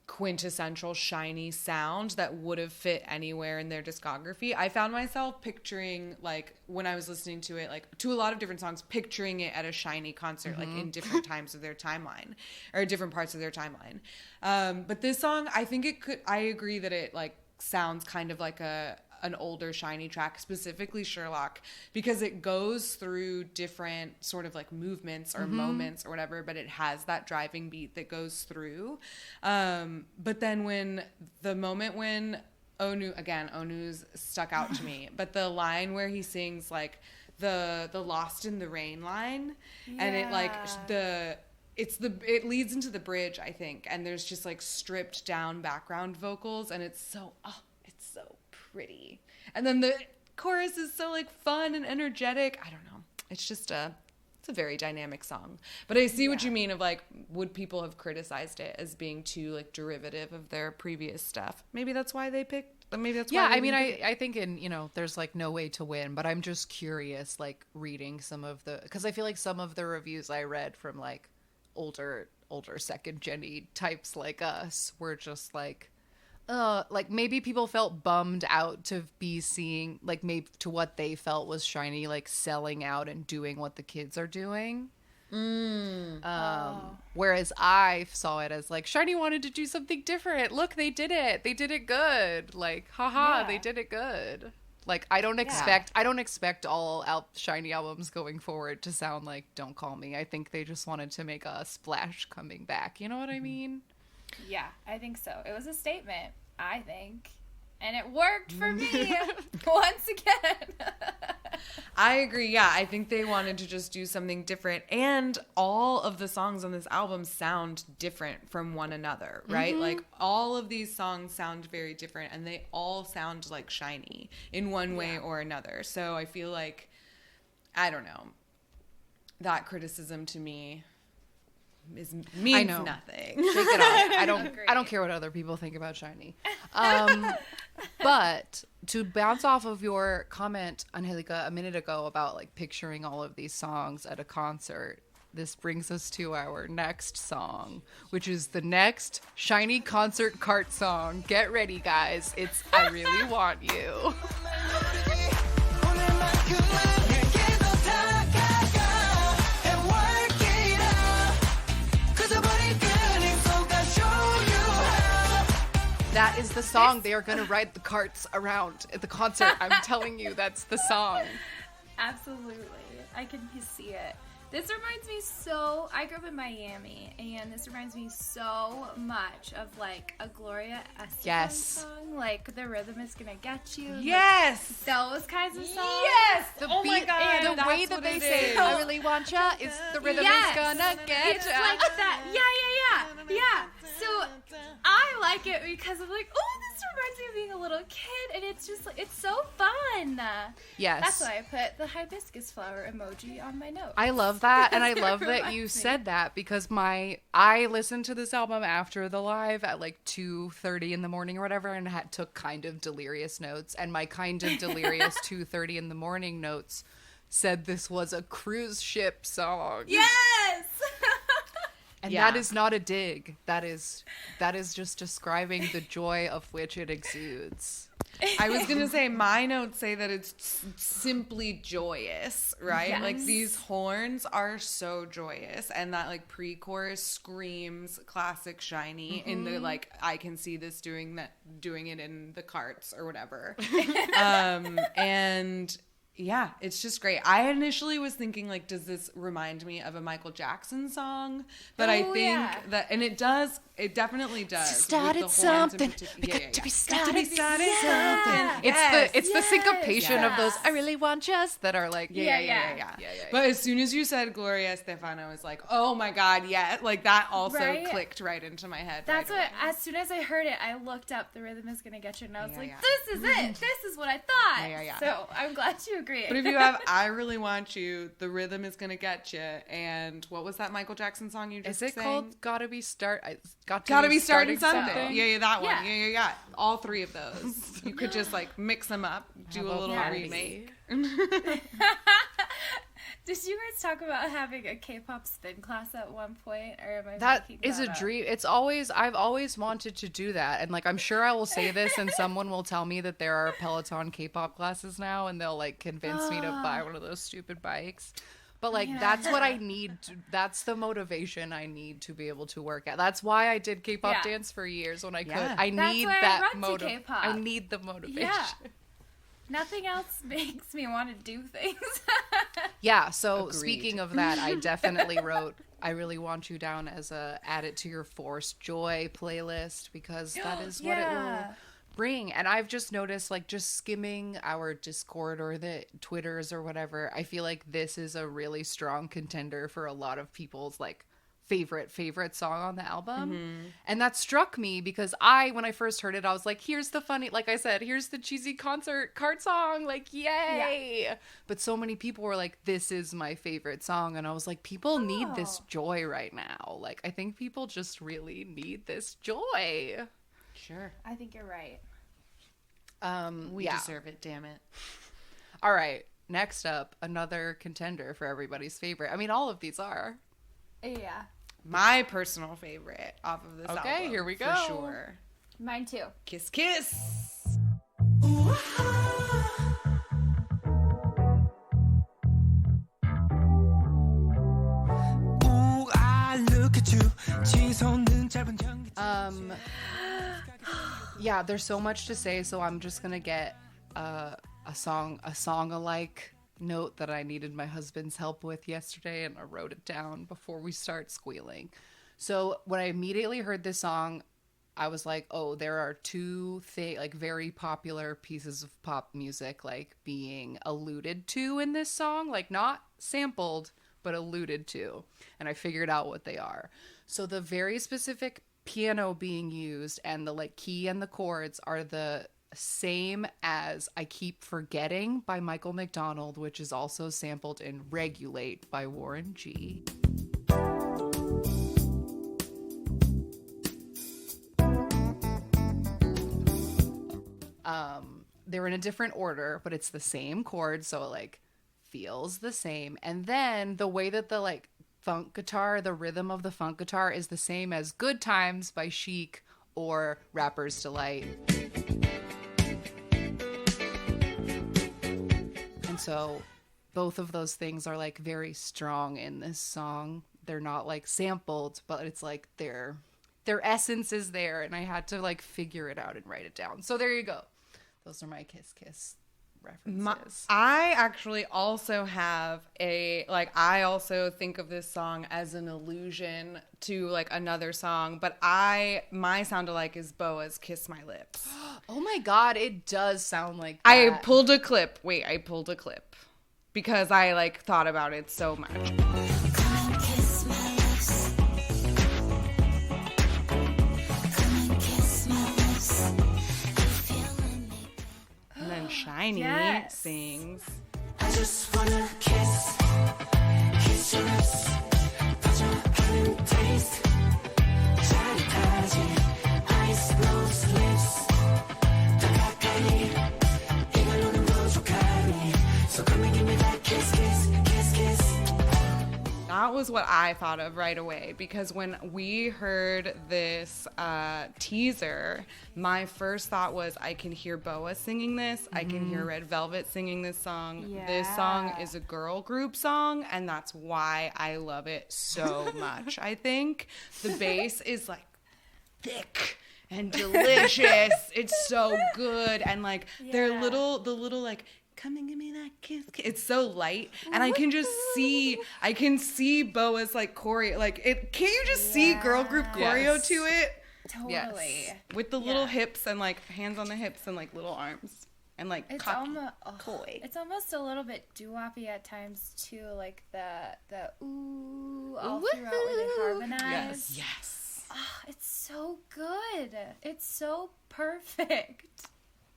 quintessential SHINee sound that would have fit anywhere in their discography. I found myself picturing, like, when I was listening to it, like, to a lot of different songs, picturing it at a SHINee concert, like, in different times of their timeline, or different parts of their timeline. But this song, I agree that it, like, sounds kind of like an older SHINee track, specifically Sherlock, because it goes through different sort of like movements or moments or whatever, but it has that driving beat that goes through. But then when Onu's stuck out to me, but the line where he sings like the Lost in the Rain line, and it like it leads into the bridge, I think, and there's just like stripped down background vocals, and it's so pretty. And then the chorus is so like fun and energetic. I don't know. It's a very dynamic song. But I see what you mean of like, would people have criticized it as being too like derivative of their previous stuff? Maybe that's why they picked. Maybe that's why. Yeah, I mean, I think there's like no way to win, but I'm just curious, like reading some of because I feel like some of the reviews I read from like older second gen-y types like us were just like maybe people felt bummed out to be seeing like maybe to what they felt was SHINee like selling out and doing what the kids are doing. Whereas I saw it as like SHINee wanted to do something different. Look, they did it. They did it good. Like, haha, they did it good. Like, I don't expect all SHINee albums going forward to sound like Don't Call Me. I think they just wanted to make a splash coming back. You know what I mean? Yeah, I think so. It was a statement, I think. And it worked for me once again. I agree. Yeah, I think they wanted to just do something different. And all of the songs on this album sound different from one another, right? Like, all of these songs sound very different, and they all sound like SHINee in one way or another. So I feel like, I don't know, that criticism to me means nothing. Shake it off. I don't care what other people think about SHINee. But to bounce off of your comment, Angelica, a minute ago about like picturing all of these songs at a concert, this brings us to our next song, which is the next SHINee concert cart song. Get ready, guys. It's I Really Want You. That is the song. They are going to ride the carts around at the concert. I'm telling you, that's the song. Absolutely. I can see it. This reminds me I grew up in Miami, and this reminds me so much of like a Gloria Estefan song, like The Rhythm Is Gonna Get You. Yes! Like, those kinds of songs. Yes! Oh my God, the way that they say, I really want ya, is the rhythm is gonna get It's ya. like that. Yeah. So I like it because I'm like, oh, this reminds me of being a little kid, and it's just, it's so fun. Yes. That's why I put the hibiscus flower emoji on my note. I love that, and I love that you said that, because I listened to this album after the live at like 2:30 in the morning or whatever, and took kind of delirious notes, and my kind of delirious 2:30 in the morning notes said this was a cruise ship song. Yes! And that is not a dig. That is just describing the joy of which it exudes. I was going to say, my notes say that it's simply joyous, right? Yes. Like, these horns are so joyous. And that, like, pre-chorus screams classic SHINee in the, like, I can see this doing it in the carts or whatever. And yeah, it's just great. I initially was thinking, like, does this remind me of a Michael Jackson song? But I think that, and it does, it definitely does. Started something. Got to be started something. It's the syncopation of those I really want just that are like, yeah. But as soon as you said Gloria Estefan, I was like, oh my God, yeah. Like, that also clicked right into my head. That's what, as soon as I heard it, I looked up The Rhythm Is Gonna Get You, and I was like, this is it. This is what I thought. So I'm glad you agree. But if you have I Really Want You, The Rhythm Is Gonna Get You, and what was that Michael Jackson song you just sang? Is it called Gotta Be Starting Something? Yeah, that one. Yeah. All three of those. You could just like mix them up, do a little remake. Did you guys talk about having a K-pop spin class at one point, or am I That making is that a up? dream. I've always wanted to do that. And like, I'm sure I will say this and someone will tell me that there are Peloton K-pop classes now and they'll like convince me to buy one of those stupid bikes. But like, that's what I need. That's the motivation I need to be able to work at. That's why I did K-pop dance for years when I could. Yeah. I That's need why I that run to K-pop. I need the motivation. Yeah. Nothing else makes me want to do things. Yeah, so Agreed. speaking of that, I definitely wrote I really want you down as a add it to your Forced Joy playlist because that is what it will bring. And I've just noticed, like, just skimming our Discord or the Twitters or whatever, I feel like this is a really strong contender for a lot of people's like favorite song on the album. And that struck me because when I first heard it, I was like, here's the funny, like I said, here's the cheesy concert card song, like, yay. But so many people were like, this is my favorite song. And I was like, people need this joy right now. Like, I think people just really need this joy. Sure. I think you're right. We deserve it, damn it. All right. Next up, another contender for everybody's favorite. I mean, all of these are. Yeah. My personal favorite off of this album. Okay, here we go. For sure. Mine too. Kiss Kiss. Yeah, there's so much to say, so I'm just gonna get a song alike note that I needed my husband's help with yesterday, and I wrote it down before we start squealing. So when I immediately heard this song, I was like, oh, there are two like very popular pieces of pop music like being alluded to in this song, like not sampled but alluded to, and I figured out what they are. So the very specific piano being used and the like key and the chords are the same as I Keep Forgetting by Michael McDonald, which is also sampled in Regulate by Warren G. They're in a different order, but it's the same chord, so it like feels the same. And then the way that the like funk guitar, the rhythm of the funk guitar is the same as Good Times by Chic or Rapper's Delight. And so both of those things are like very strong in this song. They're not like sampled, but it's like their essence is there, and I had to like figure it out and write it down. So there you go. Those are my Kiss Kiss references. I actually also have I also think of this song as an allusion to like another song, but my sound alike is Boa's Kiss My Lips. Oh my God, it does sound like that. I pulled a clip because I like thought about it so much. And then SHINee sings. I just wanna kiss your lips. touch taste. 짜릿하지 ice blows lips. 더 가까이 이걸로는 부족하니. So come and give me that kiss, kiss, kiss, kiss. That was what I thought of right away, because when we heard this teaser, my first thought was, I can hear Boa singing this. I can hear Red Velvet singing this song. Yeah. This song is a girl group song, and that's why I love it so much. I think the bass is like thick and delicious. It's so good. And like the little like, come and give me that kiss. It's so light, and I can see Boa's like choreo. Like it, can't you just see girl group choreo to it? Totally. Yes. With the little hips and like hands on the hips and like little arms and like It's cocky. coy. It's almost a little bit doo-woppy at times too, like the ooh all throughout where they harmonize. Yes. Oh, it's so good. It's so perfect.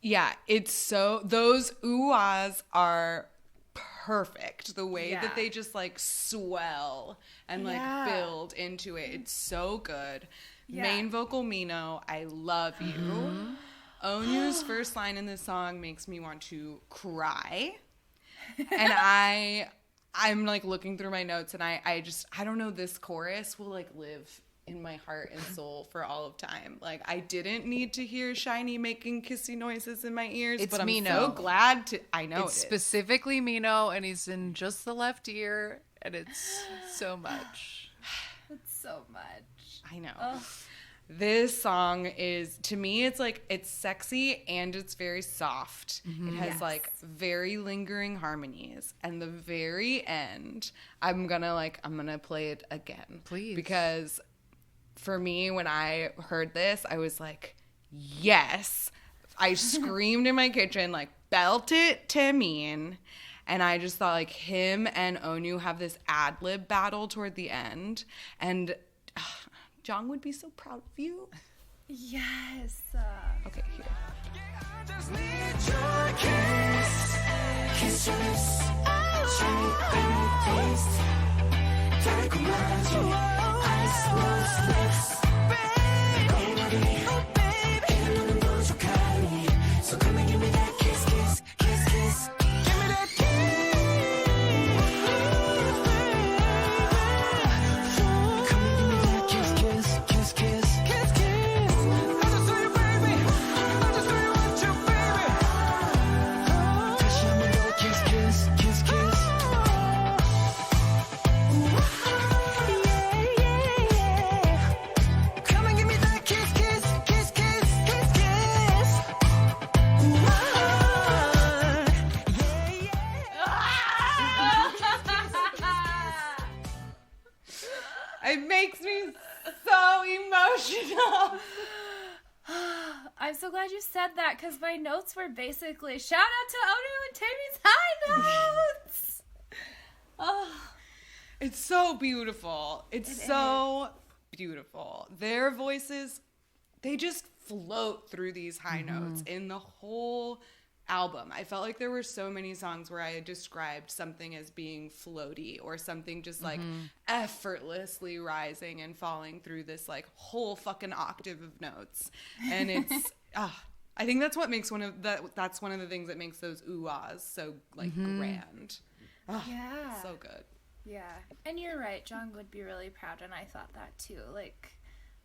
Yeah, it's so, those ooh-ahs are perfect. The way that they just like swell and like build into it. It's so good. Yeah. Main vocal Mino, I love you. Onu's first line in this song makes me want to cry. And I'm like looking through my notes and I don't know, this chorus will like live in my heart and soul for all of time. Like, I didn't need to hear SHINee making kissy noises in my ears, It's but I'm Mino. so glad to. I know It's it is. specifically Mino, and he's in just the left ear, and it's so much. It's so much. I know. Ugh. This song is, to me, it's like, it's sexy and it's very soft. It has like very lingering harmonies. And the very end, I'm gonna play it again. Please. Because for me, when I heard this, I was like, yes. I screamed in my kitchen, like, belt it to mean. And I just thought, like, him and Onyu have this ad-lib battle toward the end. And Jong would be so proud of you. Yes. Okay, here. Just need your kiss. Kiss your lips. Shiny berry taste. 달콤하지. Ice rose lips. Baby. Oh, baby. 이런 너는 부족하니. So come and give me that kiss, kiss, kiss, kiss. Give me that kiss. Come and give me that kiss, kiss, kiss, kiss. Kiss, kiss. I just want you, baby. I just really want you, baby. 다시 한번 더 kiss, kiss, kiss, kiss. Come and give me that kiss, kiss, kiss, kiss, kiss, kiss. It makes me so emotional. I'm so glad you said that because my notes were basically shout out to Onu and Tammy's high notes. Oh, It's so beautiful. It's so beautiful. Their voices, they just float through these high notes in the whole album. I felt like there were so many songs where I described something as being floaty or something just like effortlessly rising and falling through this like whole fucking octave of notes. And it's I think that's what makes that's one of the things that makes those ooh-ahs so like grand. yeah. So good. Yeah. And you're right. John would be really proud, and I thought that too. Like,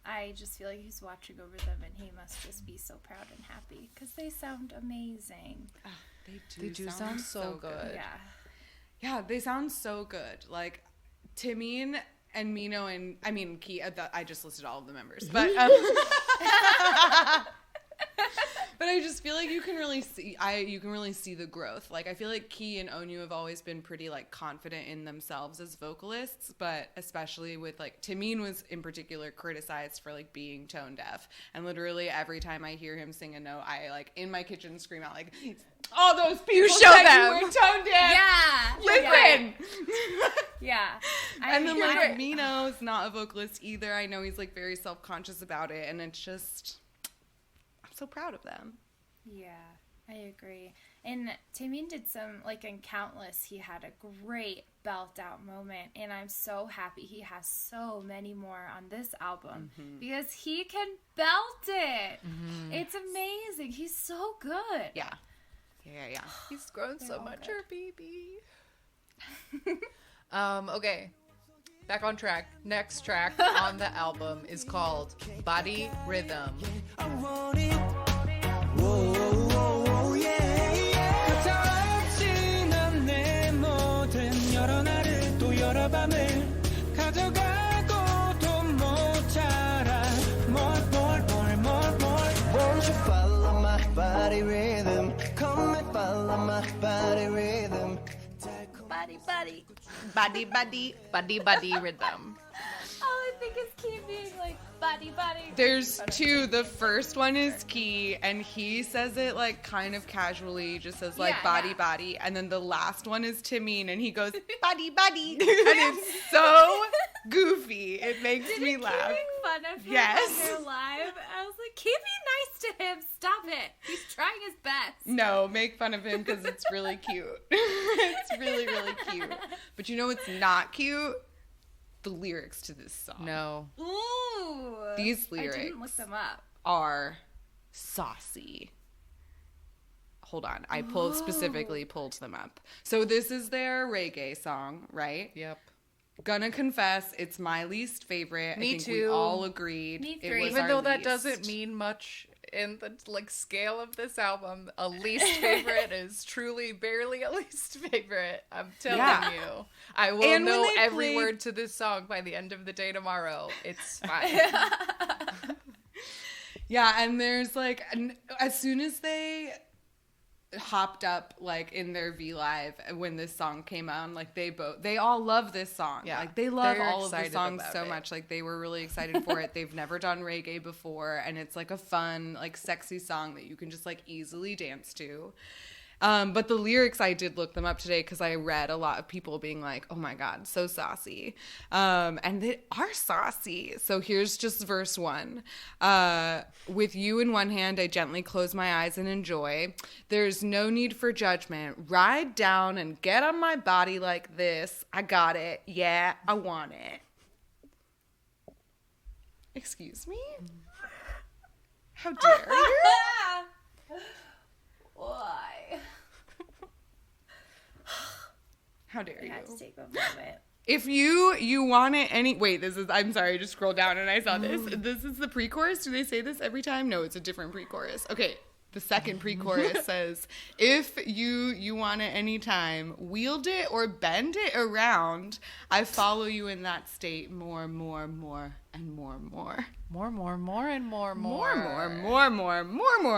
I just feel like he's watching over them, and he must just be so proud and happy because they sound amazing. They do sound so good. Yeah. Yeah, they sound so good. Like, Timeen and Mino and, I mean, Key, I just listed all of the members. But, but I just feel like you can really see the growth. Like, I feel like Key and Onyu have always been pretty, like, confident in themselves as vocalists. But especially with, like, Timeen was, in particular, criticized for, like, being tone deaf. And literally every time I hear him sing a note, I, like, in my kitchen scream out, like, all those people show said them. you were tone deaf. Yeah. Listen. Yeah. And then I- like Mino's not a vocalist either. I know he's like very self-conscious about it, and it's just I'm so proud of them. Yeah, I agree. And Taemin did some, like in Countless, he had a great belt out moment, and I'm so happy he has so many more on this album because he can belt it. It's amazing. He's so good. Yeah. He's grown so all much, good. our baby. Okay, back on track. Next track on the album is called Body Rhythm. I want it. Whoa, whoa, whoa, yeah, yeah. 가차없이 난 내 모든 여러 날을 또 여러 밤을 가져가고 또 모자라 more. Won't you follow my body rhythm? Come and follow my body rhythm. Buddy rhythm. All I think is keep being like body. There's two. The first one is Key, and he says it like kind of casually, just says like Yeah, body. And then the last one is Timeen, and he goes body. And it's so goofy. It makes me laugh. Keep making fun of him Yes. when they're live. I was like, keep being nice to him. Stop it. He's trying his best. No, make fun of him because it's really cute. It's really, really cute. But you know what's not cute? The lyrics to this song. No. Ooh. These I didn't look lyrics them up. are saucy. hold on. I specifically pulled them up. So this is their reggae song, right? Yep. Gonna confess, it's my least favorite. Me I think too. we all agreed. Me it three. was Even our though that least. doesn't mean much in the like scale of this album, a least favorite is truly barely a least favorite. I'm telling you. I will And when know they every played- word to this song by the end of the day tomorrow. It's fine. Yeah, and there's like, as soon as they hopped up like in their V Live when this song came on, like they all love this song. Yeah, like they love they're all of the excited songs about so it. much. Like they were really excited for it. They've never done reggae before, and it's like a fun, like sexy song that you can just like easily dance to. But the lyrics, I did look them up today because I read a lot of people being like, oh my God, so saucy. And they are saucy. So here's just verse 1. With you in one hand, I gently close my eyes and enjoy. There's no need for judgment. Ride down and get on my body like this. I got it. Yeah, I want it. Excuse me? How dare you? Why? How dare I you? had to take a moment. If you want it any wait, this is I'm sorry, I just scrolled down and I saw this. This is the pre-chorus. Do they say this every time? No, it's a different pre-chorus. Okay. The second pre-chorus says, if you want it anytime, wield it or bend it around. I follow you in that state more, and more. More and more.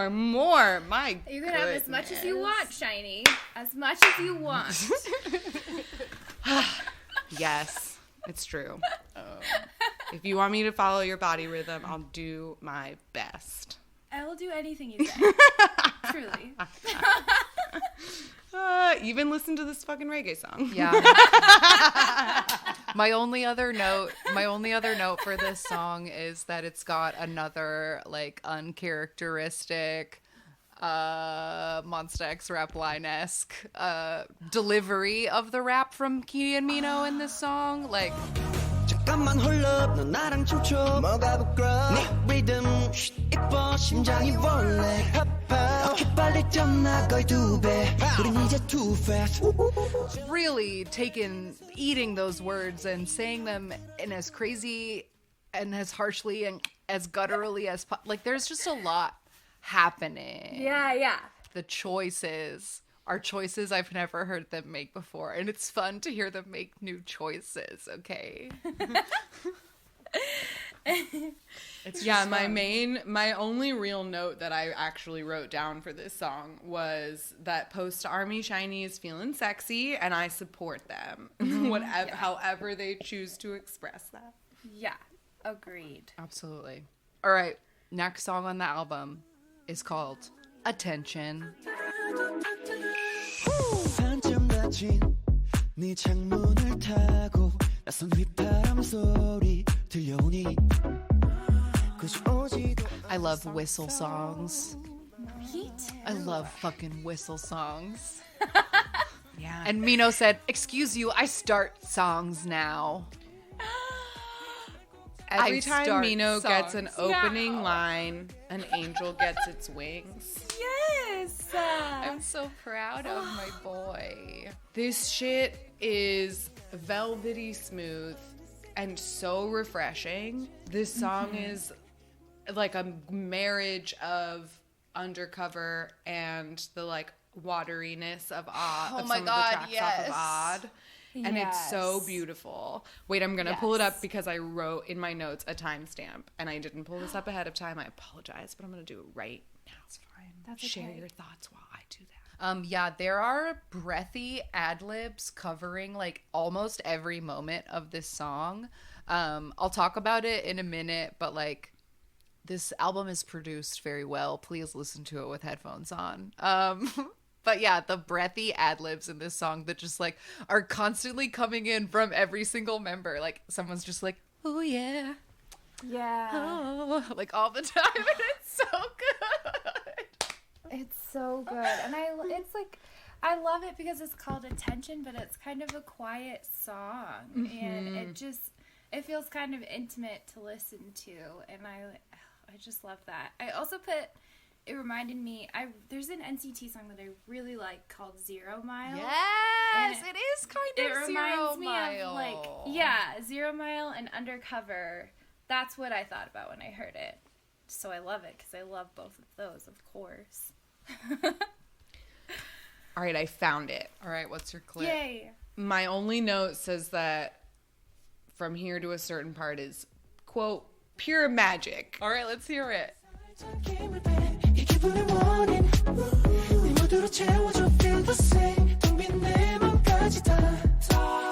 More. My You can have as much as you goodness. want, SHINee. As much as you want. Yes, it's true. If you want me to follow your body rhythm, I'll do my best. I will do anything you say. Truly. Even listen to this fucking reggae song. Yeah. My only other note for this song is that it's got another like uncharacteristic Monsta X rap line-esque delivery of the rap from Key and Mino in this song. Like 잠깐만 hold up 너 나랑 춤춰 뭐가 부끄러워 네 리듬 이뻐 심장이 원래 아파 어깨 빨리 뛰어나 거의 2배 우린 이제 too fast really eating those words and saying them in as crazy and as harshly and as gutturally as like there's just a lot happening. Yeah. The choices are choices I've never heard them make before, and it's fun to hear them make new choices. Okay. It's Yeah, just fun. my only real note that I actually wrote down for this song was that post-army SHINee is feeling sexy, and I support them, whatever, however they choose to express that. Yeah. Agreed. Absolutely. All right, next song on the album is called Attention. 반쯤 닫힌 네 창문을 타고 낯선 휘파람 소리 들려오니 I love whistle songs. Me too. I love fucking whistle songs. Yeah. And Mino said, "Excuse you, I start songs now." Every I time start Mino gets an songs opening now. line, an angel gets its wings. Yes. I'm so proud of my boy. This shit is velvety smooth and so refreshing. This song is like a marriage of Undercover and the like wateriness of Odd. Oh of my some God, of the tracks off yes. of Odd. And it's so Yes. beautiful. Wait, I'm gonna pull it Yes. up because I wrote in my notes a timestamp and I didn't pull this up ahead of time. I apologize, but I'm gonna do it right now. It's fine. That's Share okay. your thoughts while I do that. Yeah, there are breathy ad-libs covering like almost every moment of this song. I'll talk about it in a minute, but like this album is produced very well. Please listen to it with headphones on. But yeah, the breathy ad-libs in this song that just like are constantly coming in from every single member. Like someone's just like, "Oh yeah, Yeah. oh," like all the time, and it's so good. It's so good. And it's like, I love it because it's called Attention, but it's kind of a quiet song. And it feels kind of intimate to listen to. And I just love that. I also put it reminded me, there's an NCT song that I really like called 0 Mile. Yes, And it is kind of it 0 reminds me Mile. of, like, yeah, 0 Mile and Undercover. That's what I thought about when I heard it. So I love it because I love both of those, of course. All right, I found it. All right, what's your clip? Yay. My only note says that from here to a certain part is, quote, pure magic. All right, let's hear it. 이 기분을 원해 네 모두로 채워줘 feel the same 텅빈 내 맘까지 다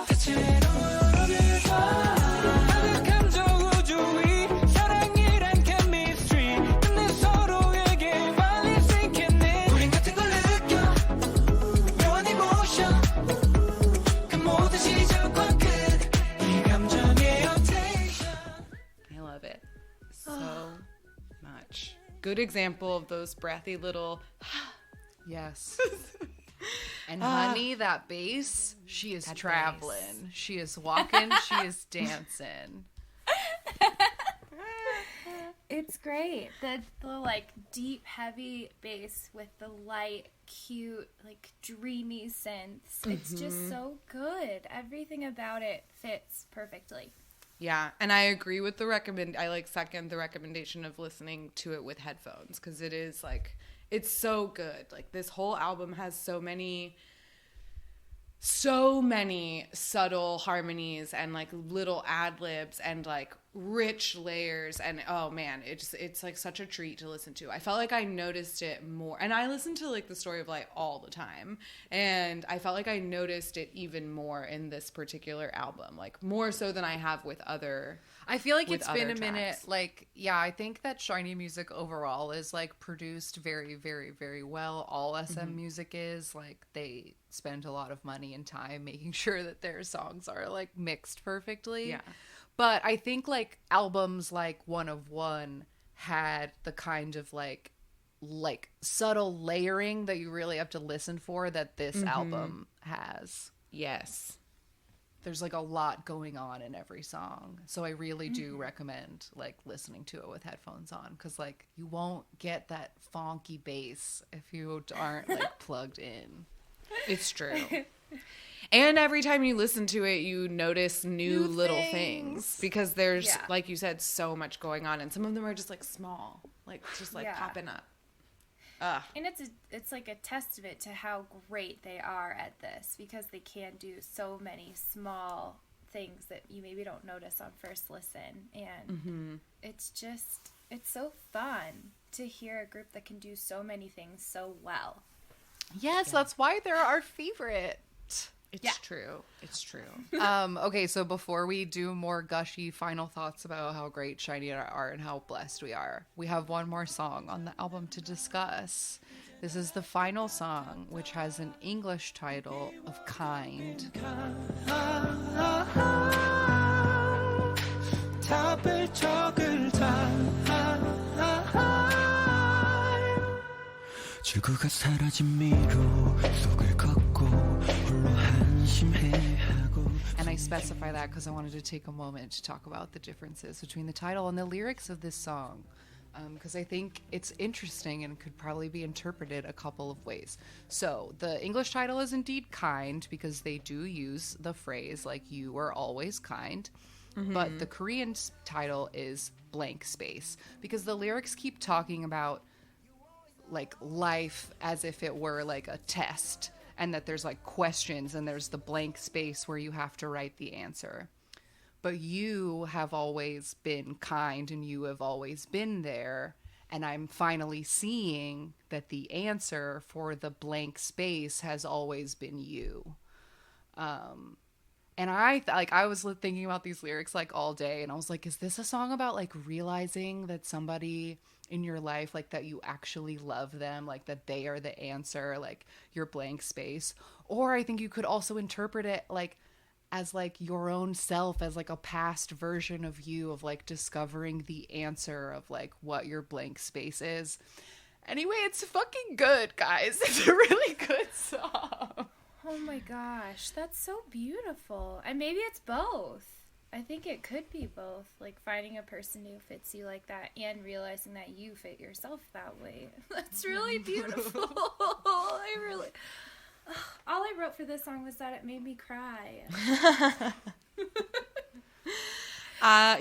다채로운 너를 봐 아득한 저 우주 위 사랑이란 chemistry 끝내 서로에게 빨리 생겼네 우린 같은 걸 느껴 묘한 emotion 그 모든 시작과 끝이 감정의 rotation I love it so much. Good example of those breathy little. Yes. And honey, that bass, she is That traveling. bass. She is walking. She is dancing. It's great. The like deep, heavy bass with the light, cute, like dreamy synths. It's just so good. Everything about it fits perfectly. Yeah, and I agree with I second the recommendation of listening to it with headphones because it is like, it's so good. Like this whole album has so many subtle harmonies and like little ad libs and like rich layers, and oh man, it's like such a treat to listen to. I felt like I noticed it more, and I listen to like the Story of Light all the time, and I felt like I noticed it even more in this particular album, like more so than I have with other. I feel like with it's been other a minute. tracks. Like, yeah, I think that SHINee music overall is like produced very, very, very well. All SM music is like, they spend a lot of money and time making sure that their songs are like mixed perfectly. Yeah. But I think like albums like One of One had the kind of like subtle layering that you really have to listen for that this album has. Yes. There's like a lot going on in every song. So I really do recommend like listening to it with headphones on, because like you won't get that funky bass if you aren't like plugged in. It's true. And every time you listen to it, you notice new little things because there's, like you said, so much going on, and some of them are just like small, like just like popping up. And it's like a testament to how great they are at this, because they can do so many small things that you maybe don't notice on first listen, and it's so fun to hear a group that can do so many things so well. Yes, that's why they're our favorite. It's true. It's true. Okay, so before we do more gushy final thoughts about how great SHINee are and how blessed we are, we have one more song on the album to discuss. This is the final song, which has an English title of Kind. 지구가 사라진 미로 속을 걷고 홀로 한심해하고. And I specify that because I wanted to take a moment to talk about the differences between the title and the lyrics of this song, because I think it's interesting and could probably be interpreted a couple of ways. So the English title is indeed Kind, because they do use the phrase like "you were always kind." But the Korean title is Blank Space, because the lyrics keep talking about like life as if it were like a test, and that there's like questions and there's the blank space where you have to write the answer. But you have always been kind and you have always been there, and I'm finally seeing that the answer for the blank space has always been you. And I was thinking about these lyrics like all day, and I was like, is this a song about like realizing that somebody in your life, like that you actually love them, like that they are the answer, like your blank space? Or I think you could also interpret it like as like your own self, as like a past version of you, of like discovering the answer of like what your blank space is. Anyway, it's fucking good, guys. It's a really good song. Oh my gosh, that's so beautiful. And maybe it's both. I think it could be both, like finding a person who fits you like that and realizing that you fit yourself that way. That's really beautiful. I really, all I wrote for this song was that it made me cry.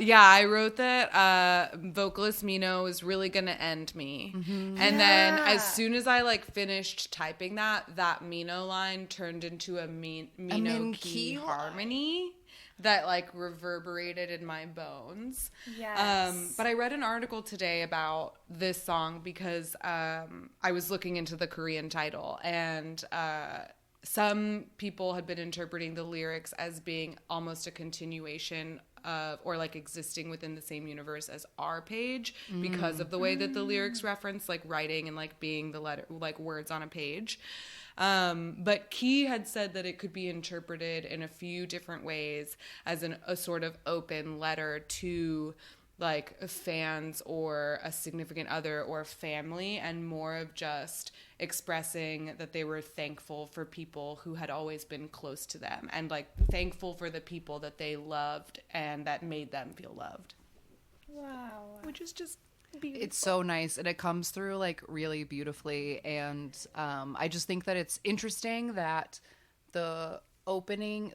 Yeah, I wrote that vocalist Mino is really gonna end me, and then as soon as I like finished typing that Mino line turned into a Mino key harmony that like reverberated in my bones. Yes. But I read an article today about this song because I was looking into the Korean title, and some people had been interpreting the lyrics as being almost a continuation of, or like existing within the same universe as Our Page because of the way that the lyrics reference like writing and like being the letter, like words on a page. But Key had said that it could be interpreted in a few different ways as a sort of open letter to like fans or a significant other or family, and more of just expressing that they were thankful for people who had always been close to them, and like thankful for the people that they loved and that made them feel loved. Wow. Which is just beautiful. It's so nice, and it comes through like really beautifully, and I just think that it's interesting that the opening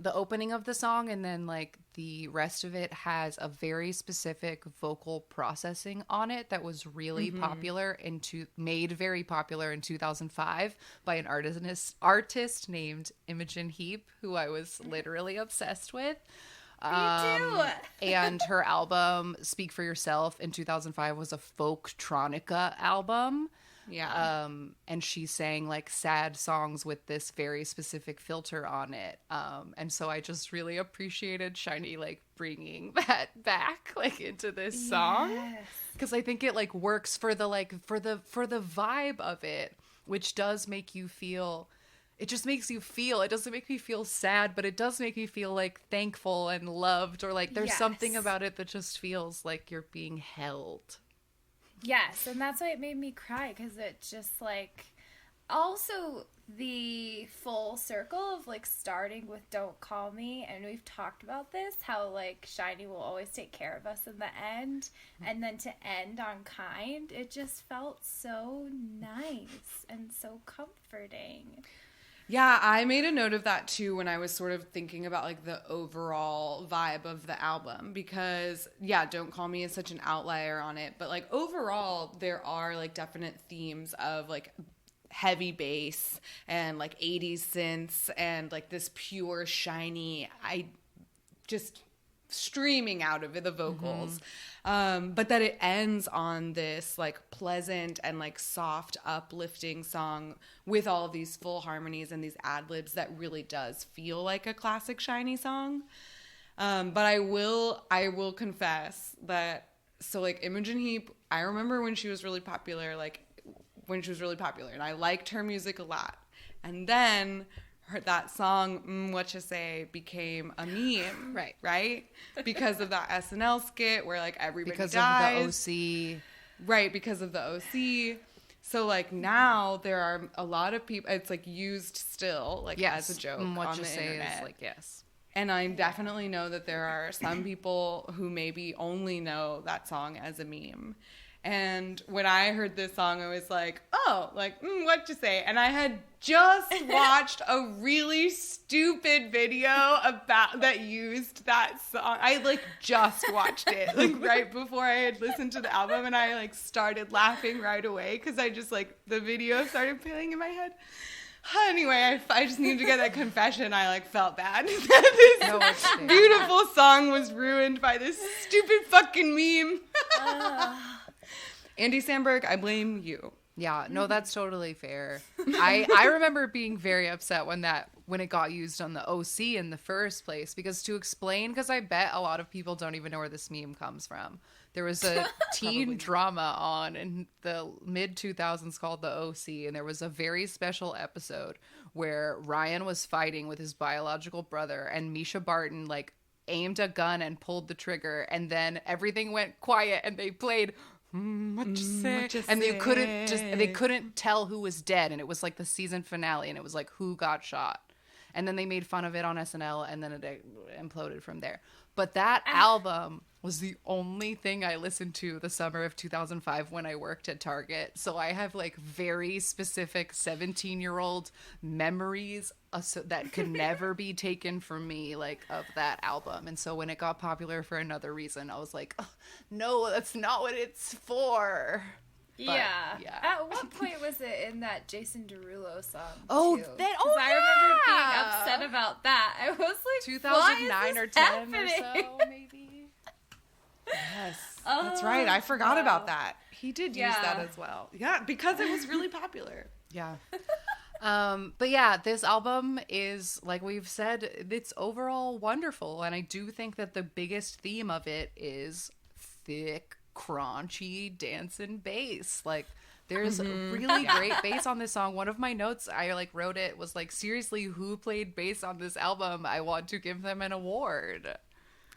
of the song and then like the rest of it has a very specific vocal processing on it that was really made very popular in 2005 by an artist named Imogen Heap, who I was literally obsessed with. Me too. And her album Speak for Yourself in 2005 was a folktronica album. Yeah. And she sang like sad songs with this very specific filter on it. And so I just really appreciated SHINee like bringing that back like into this song, because I think it like works for the like for the vibe of it, which does make you feel. It just makes you feel. It doesn't make me feel sad, but it does make me feel like thankful and loved, or like there's something about it that just feels like you're being held. Yes, and that's why it made me cry, because it's just like also the full circle of like starting with Don't Call Me, and we've talked about this, how like SHINee will always take care of us in the end, and then to end on Kind, it just felt so nice and so comforting. Yeah, I made a note of that too when I was sort of thinking about like the overall vibe of the album, because yeah, Don't Call Me is such an outlier on it, but like overall there are like definite themes of like heavy bass and like 80s synths and like this pure SHINee, I just streaming out of it, the vocals. But that it ends on this like pleasant and like soft uplifting song with all of these full harmonies and these ad-libs that really does feel like a classic SHINee song. But I will confess that, so like Imogen Heap, I remember when she was really popular, and I liked her music a lot. And then that song, What You Say, became a meme. Right? Because of that SNL skit where, like, everybody dies. Of the OC. Right, because of the OC. So, like, now there are a lot of people, it's, like, used still, like, as a joke on the internet. Is, like, yes. And I definitely know that there are some people who maybe only know that song as a meme. And when I heard this song, I was like, oh, like, what you say? And I had just watched a really stupid video about that used that song. I like just watched it like right before I had listened to the album, and I like started laughing right away because I just like the video started playing in my head. Anyway, I just needed to get that confession. I like felt bad that this beautiful song was ruined by this stupid fucking meme. Andy Samberg, I blame you. Yeah, no, that's totally fair. I remember being very upset when it got used on the OC in the first place, because I bet a lot of people don't even know where this meme comes from. There was a teen drama on in the mid-2000s called The OC, and there was a very special episode where Ryan was fighting with his biological brother, and Misha Barton, like, aimed a gun and pulled the trigger, and then everything went quiet, and they played what you say? And they couldn't tell who was dead, and it was like the season finale, and it was like who got shot, and then they made fun of it on SNL, and then it imploded from there. But that album was the only thing I listened to the summer of 2005 when I worked at Target. So I have like very specific 17-year-old memories that could never be taken from me, like, of that album. And so when it got popular for another reason, I was like, oh, no, that's not what it's for. But, yeah. yeah. At what point was it in that Jason Derulo song? Oh, too? that. 'Cause Oh, I remember being upset about that. I was like, 2009 or 10 happening? or so, maybe. Yes, that's right. I forgot about that. He did use that Yeah. as well. Yeah, because it was really popular. Yeah. But yeah, this album is, like we've said, it's overall wonderful. And I do think that the biggest theme of it is thick, crunchy dancing bass. Like, there's really great bass on this song. One of my notes, I like wrote it, was like, seriously, who played bass on this album? I want to give them an award.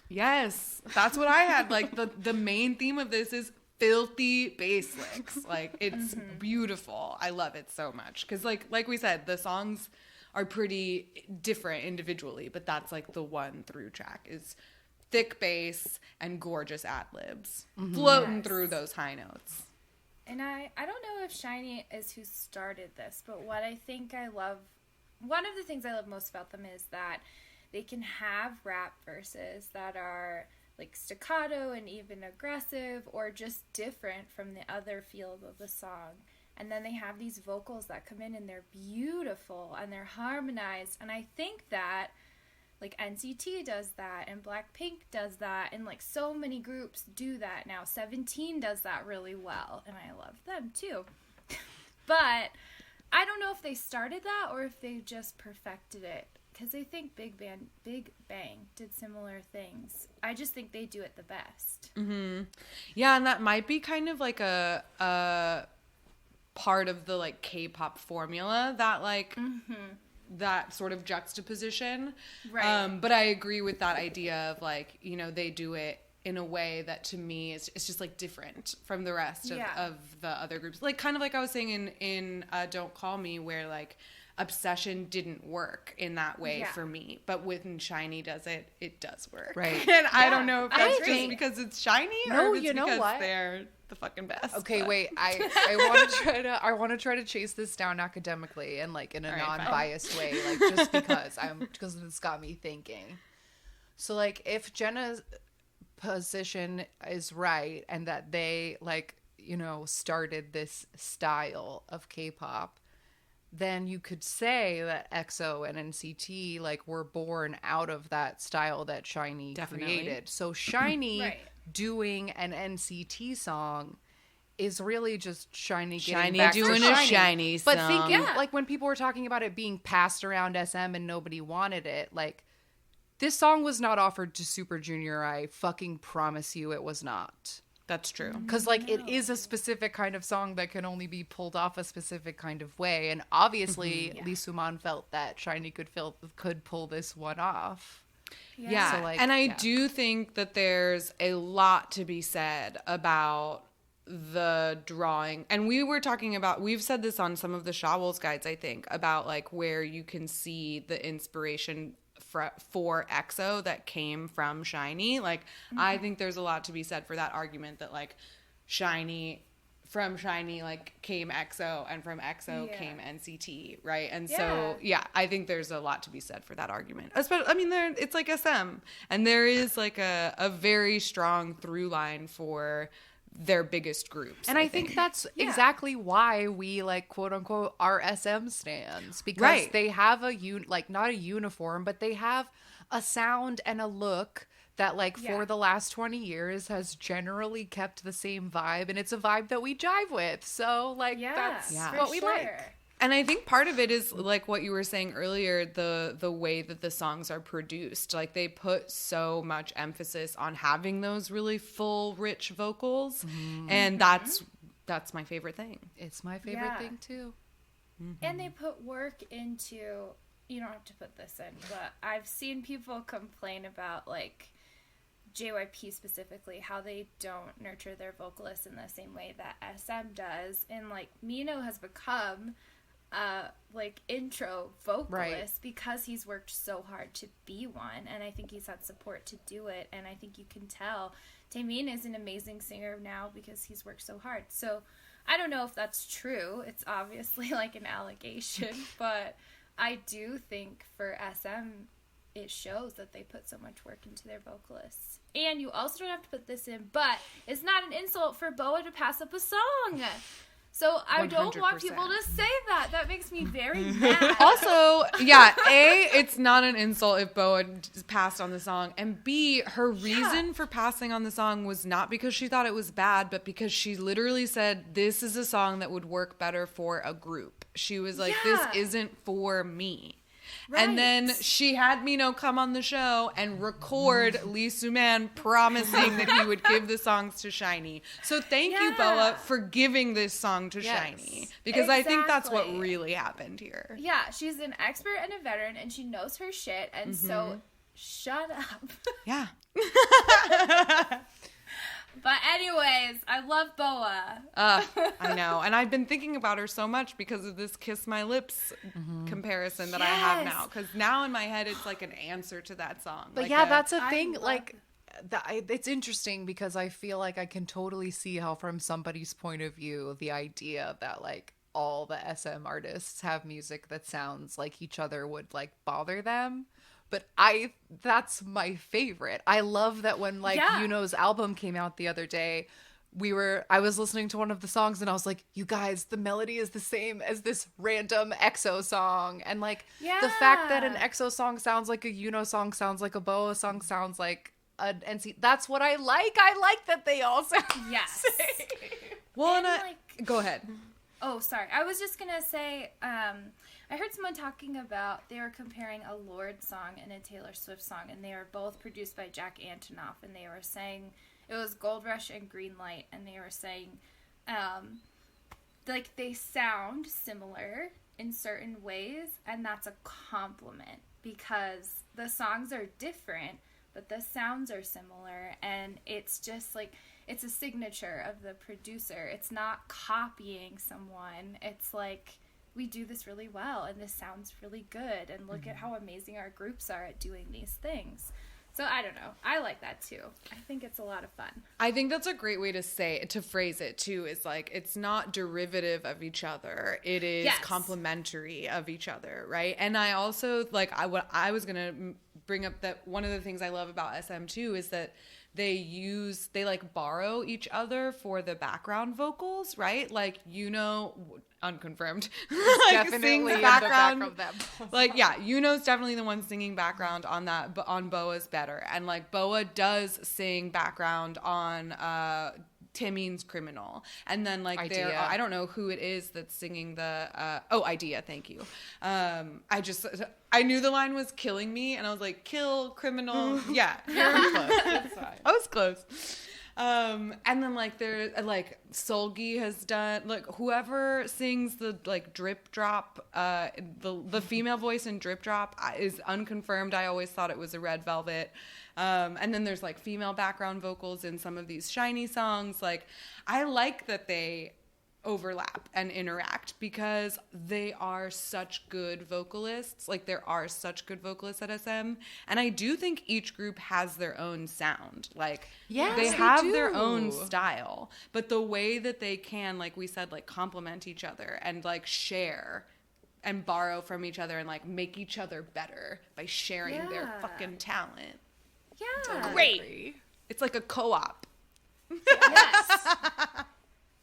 Yes, that's what I had. Like, the main theme of this is filthy bass licks. Like, it's beautiful. I love it so much. Because, like we said, the songs are pretty different individually, but that's, like, the one through track is thick bass and gorgeous ad-libs floating through those high notes. And I don't know if SHINee is who started this, but what I think I love, one of the things I love most about them is that they can have rap verses that are like staccato and even aggressive or just different from the other feel of the song. And then they have these vocals that come in and they're beautiful and they're harmonized. And I think that like NCT does that and Blackpink does that and like so many groups do that now. 17 does that really well and I love them too. But I don't know if they started that or if they just perfected it. Because I think Big Bang did similar things. I just think they do it the best. Mm-hmm. Yeah, and that might be kind of like a part of the like K-pop formula that like that sort of juxtaposition. Right. But I agree with that idea of like, you know, they do it in a way that to me is it's just like different from the rest of the other groups. Like kind of like I was saying in Don't Call Me, where like Obsession didn't work in that way for me, but when SHINee does it, it does work. Right. And I don't know if that's just think- because it's SHINee No, or if it's you know because what? they're the fucking best. Okay, but- wait. I want to try to chase this down academically and like in a All right, fine. non-biased way, like just because it's got me thinking. So like if Jenna's position is right and that they like, you know, started this style of K-pop, then you could say that EXO and NCT like were born out of that style that SHINee created. So SHINee Right. doing an NCT song is really just SHINee getting SHINee back doing to a SHINee. SHINee But song. thinking like when people were talking about it being passed around SM and nobody wanted it, like this song was not offered to Super Junior. I fucking promise you it was not. That's true. Because, like, it is a specific kind of song that can only be pulled off a specific kind of way. And obviously, Lee Soo-man felt that SHINee could pull this one off. Yeah. So, like, and I yeah. do think that there's a lot to be said about the drawing. And we were talking about, we've said this on some of the Shawls guides, I think, about, like, where you can see the inspiration for EXO that came from SHINee. Like, I think there's a lot to be said for that argument that like from SHINee like came EXO and from EXO came NCT, right? And so I think there's a lot to be said for that argument. Especially, I mean, it's like SM, and there is like a very strong through line for their biggest groups. And I think that's exactly why we like quote unquote are SM stans, because they have not a uniform, but they have a sound and a look that like for the last 20 years has generally kept the same vibe, and it's a vibe that we jive with. So like that's what we like. And I think part of it is like what you were saying earlier, the way that the songs are produced. Like they put so much emphasis on having those really full, rich vocals, and that's my favorite thing. It's my favorite thing too. And they put work into, you don't have to put this in, but I've seen people complain about like JYP specifically, how they don't nurture their vocalists in the same way that SM does. And like Mino has become like intro vocalist Right. because he's worked so hard to be one, and I think he's had support to do it, and I think you can tell Taemin is an amazing singer now because he's worked so hard. So I don't know if that's true. It's obviously like an allegation, but I do think for SM it shows that they put so much work into their vocalists. And you also don't have to put this in, but it's not an insult for Boa to pass up a song. So I don't want 100%. people to say that. That makes me very mad. Also, yeah, A, it's not an insult if Boa passed on the song. And B, her reason for passing on the song was not because she thought it was bad, but because she literally said, this is a song that would work better for a group. She was like, this isn't for me. Right. And then she had Mino come on the show and record Lee Soo-man promising that he would give the songs to SHINee. So thank you, Boa, for giving this song to SHINee. Because I think that's what really happened here. Yeah, she's an expert and a veteran, and she knows her shit, and so shut up. Yeah. But anyways, I love Boa. I know. And I've been thinking about her so much because of this Kiss My Lips comparison that I have now. Because now in my head, it's like an answer to that song. But like yeah, that's a I thing. love Like, it's interesting because I feel like I can totally see how, from somebody's point of view, the idea that like all the SM artists have music that sounds like each other would like bother them. But that's my favorite. I love that when like Yuno's album came out the other day, I was listening to one of the songs and I was like, you guys, the melody is the same as this random EXO song. And like the fact that an EXO song sounds like a Yuno song sounds like a Boa song sounds like an NC. That's what I like. I like that they all sound the same. Well, And, go ahead. Oh, sorry. I was just going to say, I heard someone talking about, they were comparing a Lorde song and a Taylor Swift song, and they were both produced by Jack Antonoff, and they were saying, it was Gold Rush and Green Light, and they were saying, like, they sound similar in certain ways, and that's a compliment, because the songs are different, but the sounds are similar, and it's just, like, it's a signature of the producer. It's not copying someone. It's like, we do this really well, and this sounds really good, and look at how amazing our groups are at doing these things. So I don't know. I like that too. I think it's a lot of fun. I think that's a great way to phrase it too, is like, it's not derivative of each other. It is complementary of each other, right? And I also, like, what I was going to bring up, that one of the things I love about SM too is that they like borrow each other for the background vocals, right? Like, unconfirmed, like, Definitely sings background. In the back of them. Like, yeah, Yuno's definitely the one singing background on that, but on Boa's Better. And like, Boa does sing background on Taemin's Criminal. And then like Idea. I don't know who it is that's singing the Idea, thank you. I knew the line was killing me, and I was like, kill, criminal. Yeah. Very close. That's fine. I was close. And then like there, like Solgi has done, like whoever sings the like drip drop, the female voice in drip drop is unconfirmed. I always thought it was a Red Velvet. And then there's like female background vocals in some of these SHINee songs. Like, I like that they overlap and interact because they are such good vocalists. Like, there are such good vocalists at SM, and I do think each group has their own sound. Like, they have their own style, but the way that they can, like we said, like complement each other and like share and borrow from each other and like make each other better by sharing their fucking talent. Yeah. Great. It's like a co-op. Yes.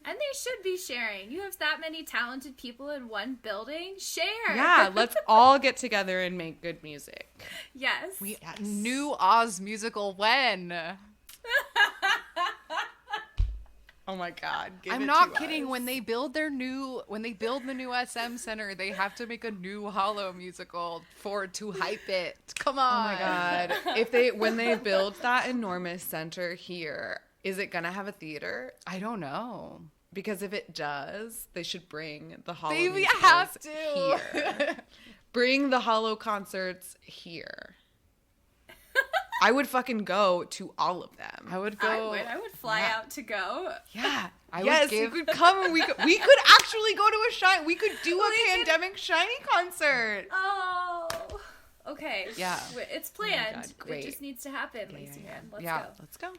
And they should be sharing. You have that many talented people in one building. Share. Yeah, let's all get together and make good music. Yes. New Oz musical when? Oh my God. I'm not kidding. When they build the new SM Center, they have to make a new Hollow musical to hype it. Come on. Oh my God. When they build that enormous center here, is it gonna have a theater? I don't know. Because if it does, they should bring the Hollow They musicals have to. here. Bring the Hollow concerts here. I would fucking go to all of them. I would go. I would fly out to go. Yeah. I yes, would give. you could come and we could actually go to a SHINee. We could do a pandemic SHINee concert. Oh. Okay. Yeah. It's planned. God, great. It just needs to happen, Lacey man. Let's Yeah. go. Let's go.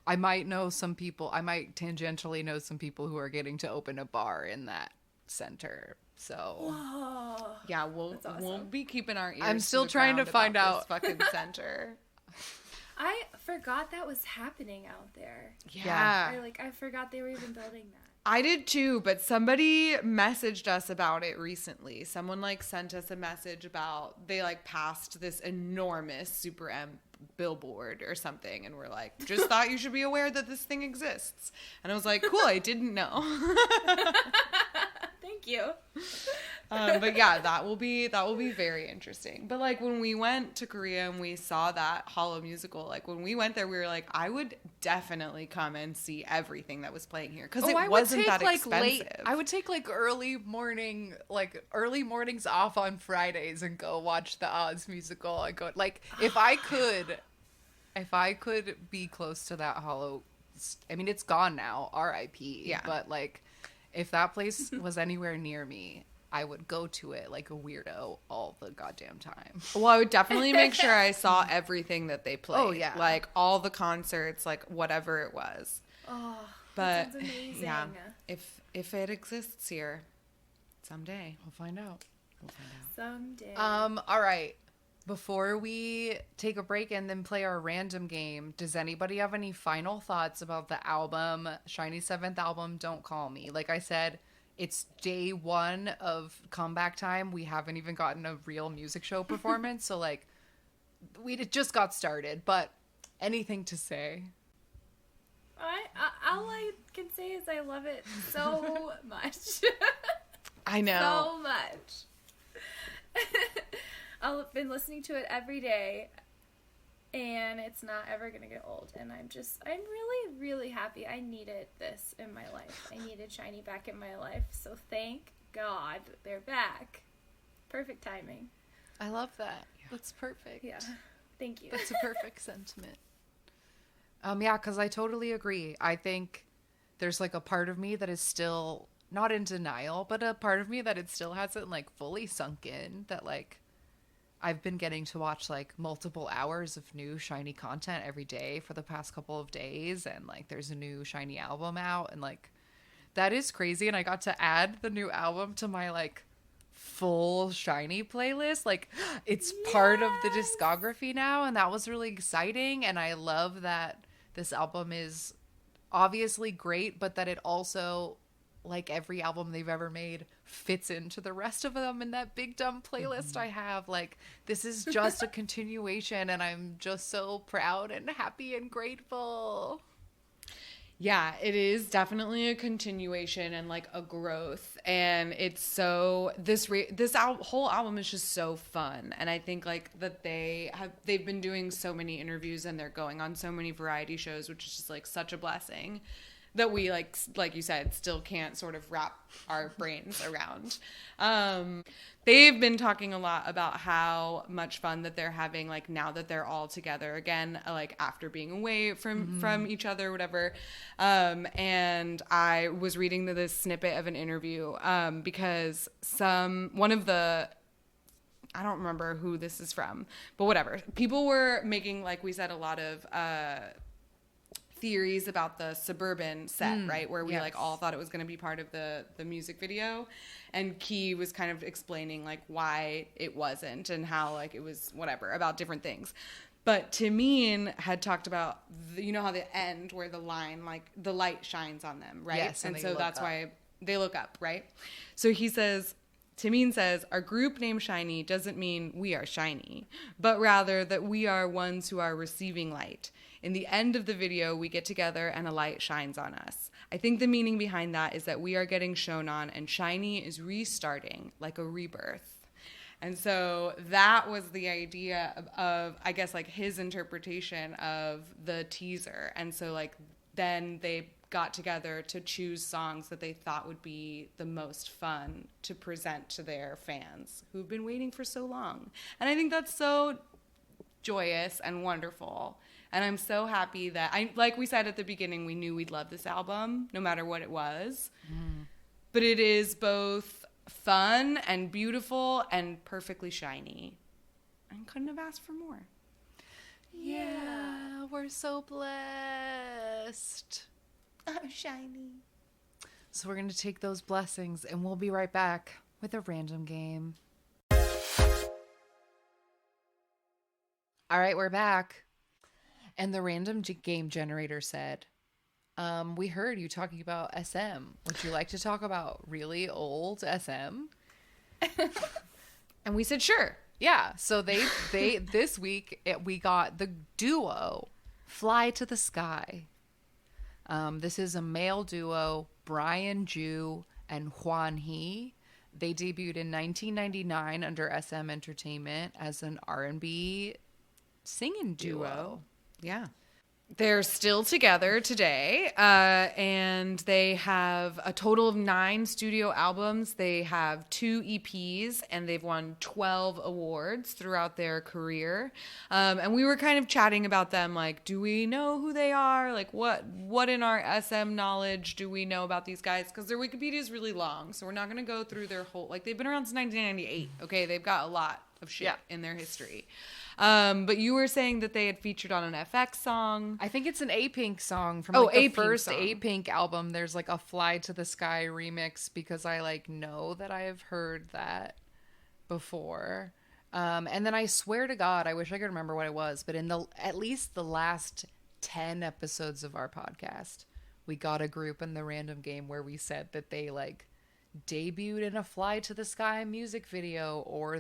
I might know some people. I might tangentially know some people who are getting to open a bar in that center. So Oh. Yeah, we'll be keeping our ears. I'm still to the trying to ground find about out. this fucking center. I forgot that was happening out there. Yeah. I forgot they were even building that. I did too, but somebody messaged us about it recently. Someone sent us a message about they passed this enormous Super M billboard or something, and we're like, just thought you should be aware that this thing exists. And I was like, cool, I didn't know. Thank you. But yeah, that will be very interesting. But when we went to Korea and we saw that Hollow musical, when we went there, we were like, I would definitely come and see everything that was playing here because it wasn't that expensive. I would take early mornings off on Fridays and go watch the Oz musical. And go if I could be close to that Hollow. I mean, it's gone now, R.I.P. Yeah, but if that place was anywhere near me, I would go to it like a weirdo all the goddamn time. Well, I would definitely make sure I saw everything that they played. Oh, yeah. All the concerts, whatever it was. Oh, But that sounds amazing. yeah, if it exists here someday. We'll find out. Someday. All right. Before we take a break and then play our random game, does anybody have any final thoughts about the album, SHINee's 7th album, Don't Call Me? Like I said, it's day 1 of comeback time. We haven't even gotten a real music show performance, so we just got started. But anything to say? All I can say is I love it so much. I know. So much. I've been listening to it every day, and it's not ever gonna get old. And I'm really, really happy. I needed this in my life. I needed SHINee back in my life. So thank God they're back. Perfect timing. I love that. That's perfect. Yeah. Thank you. That's a perfect sentiment. Yeah, because I totally agree. I think there's a part of me that is still not in denial, but a part of me that it still hasn't fully sunk in that I've been getting to watch multiple hours of new SHINee content every day for the past couple of days, and there's a new SHINee album out, and that is crazy. And I got to add the new album to my full SHINee playlist. It's part of the discography now, and that was really exciting. And I love that this album is obviously great, but that it also, every album they've ever made, fits into the rest of them in that big dumb playlist I have. This is just a continuation, and I'm just so proud and happy and grateful. Yeah, it is definitely a continuation and a growth, and it's so whole album is just so fun. And I think that they've been doing so many interviews and they're going on so many variety shows, which is just such a blessing that we like you said still can't sort of wrap our brains around. They've been talking a lot about how much fun that they're having now that they're all together again, after being away from each other, whatever. And I was reading this snippet of an interview because one of the, I don't remember who this is from, but whatever, people were making, we said, a lot of theories about the Suburban set, right? Where we all thought it was going to be part of the music video. And Key was kind of explaining why it wasn't and how it was whatever about different things. But Timeen had talked about, how the end where the line, the light shines on them, right? Yes, and so that's why they look up, right? So Timeen says, our group name SHINee doesn't mean we are shiny, but rather that we are ones who are receiving light. In the end of the video, we get together and a light shines on us. I think the meaning behind that is that we are getting shown on and SHINee is restarting like a rebirth. And so that was the idea of I guess, his interpretation of the teaser. And so, then they got together to choose songs that they thought would be the most fun to present to their fans who've been waiting for so long. And I think that's so joyous and wonderful. And I'm so happy that, like we said at the beginning, we knew we'd love this album, no matter what it was. But it is both fun and beautiful and perfectly SHINee. I couldn't have asked for more. Yeah, we're so blessed. I'm SHINee. So we're going to take those blessings and we'll be right back with a random game. All right, we're back. And the random game generator said, we heard you talking about SM. Would you like to talk about really old SM? And we said, sure. Yeah. So they this week we got the duo Fly to the Sky. This is a male duo, Brian Ju and Hwan Hee. They debuted in 1999 under SM Entertainment as an R&B singing duo. Yeah. They're still together today, and they have a total of 9 studio albums. They have 2 EPs, and they've won 12 awards throughout their career. And we were kind of chatting about them, like, do we know who they are? Like, what in our SM knowledge do we know about these guys? Because their Wikipedia is really long, so we're not going to go through their whole, like, they've been around since 1998. Okay, they've got a lot of shit in their history. But you were saying that they had featured on an FX song. I think it's an A-Pink song from the first song. A-Pink album. There's like a Fly to the Sky remix because I like know that I have heard that before. And then I swear to God, I wish I could remember what it was, but in at least the last 10 episodes of our podcast, we got a group in the random game where we said that they like debuted in a Fly to the Sky music video, or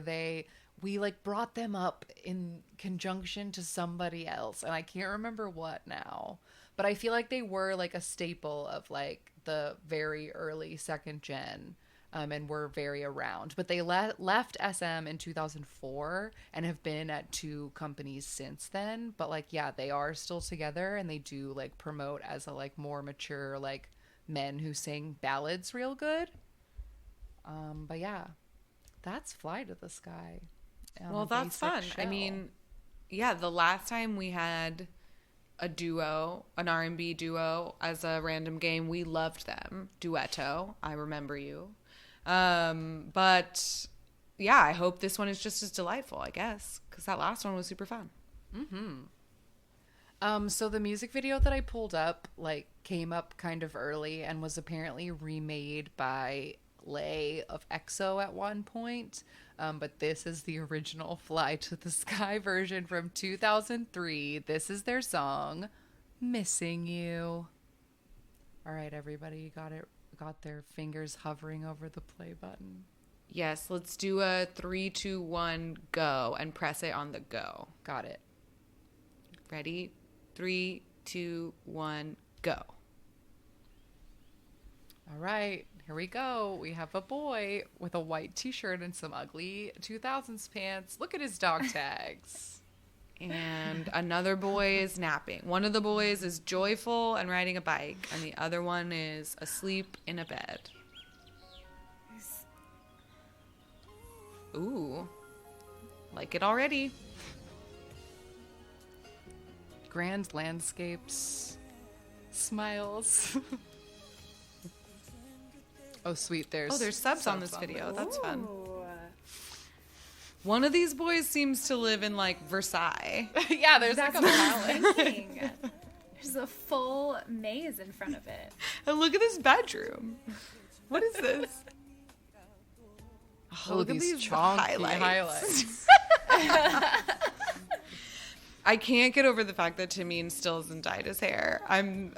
we like brought them up in conjunction to somebody else, and I can't remember what now, but I feel like they were like a staple of like the very early second gen, and were very around. But they left SM in 2004 and have been at 2 companies since then. But like, yeah, they are still together, and they do like promote as a like more mature like men who sing ballads real good. But yeah, that's Fly to the Sky. Well, that's fun. I mean, yeah, the last time we had a duo, an R&B duo as a random game, we loved them. Duetto, I Remember You. But yeah, I hope this one is just as delightful, I guess, because that last one was super fun. So the music video that I pulled up like came up kind of early and was apparently remade by Lay of EXO at one point. But this is the original Fly to the Sky version from 2003. This is their song, Missing You. All right, everybody, got their fingers hovering over the play button. Yes, let's do a 3, 2, 1, go, and press it on the go. Got it. Ready? 3, 2, 1, go. All right, here we go. We have a boy with a white t-shirt and some ugly 2000s pants. Look at his dog tags. And another boy is napping. One of the boys is joyful and riding a bike, and the other one is asleep in a bed. Ooh. Like it already. Grand landscapes. Smiles. Oh, sweet. There's subs on this video. That's fun. Ooh. One of these boys seems to live in, like, Versailles. Yeah, there's That's like a what I palace. was thinking. There's a full maze in front of it. And look at this bedroom. What is this? Oh, look at these these chunky highlights. I can't get over the fact that Timeen still hasn't dyed his hair. I'm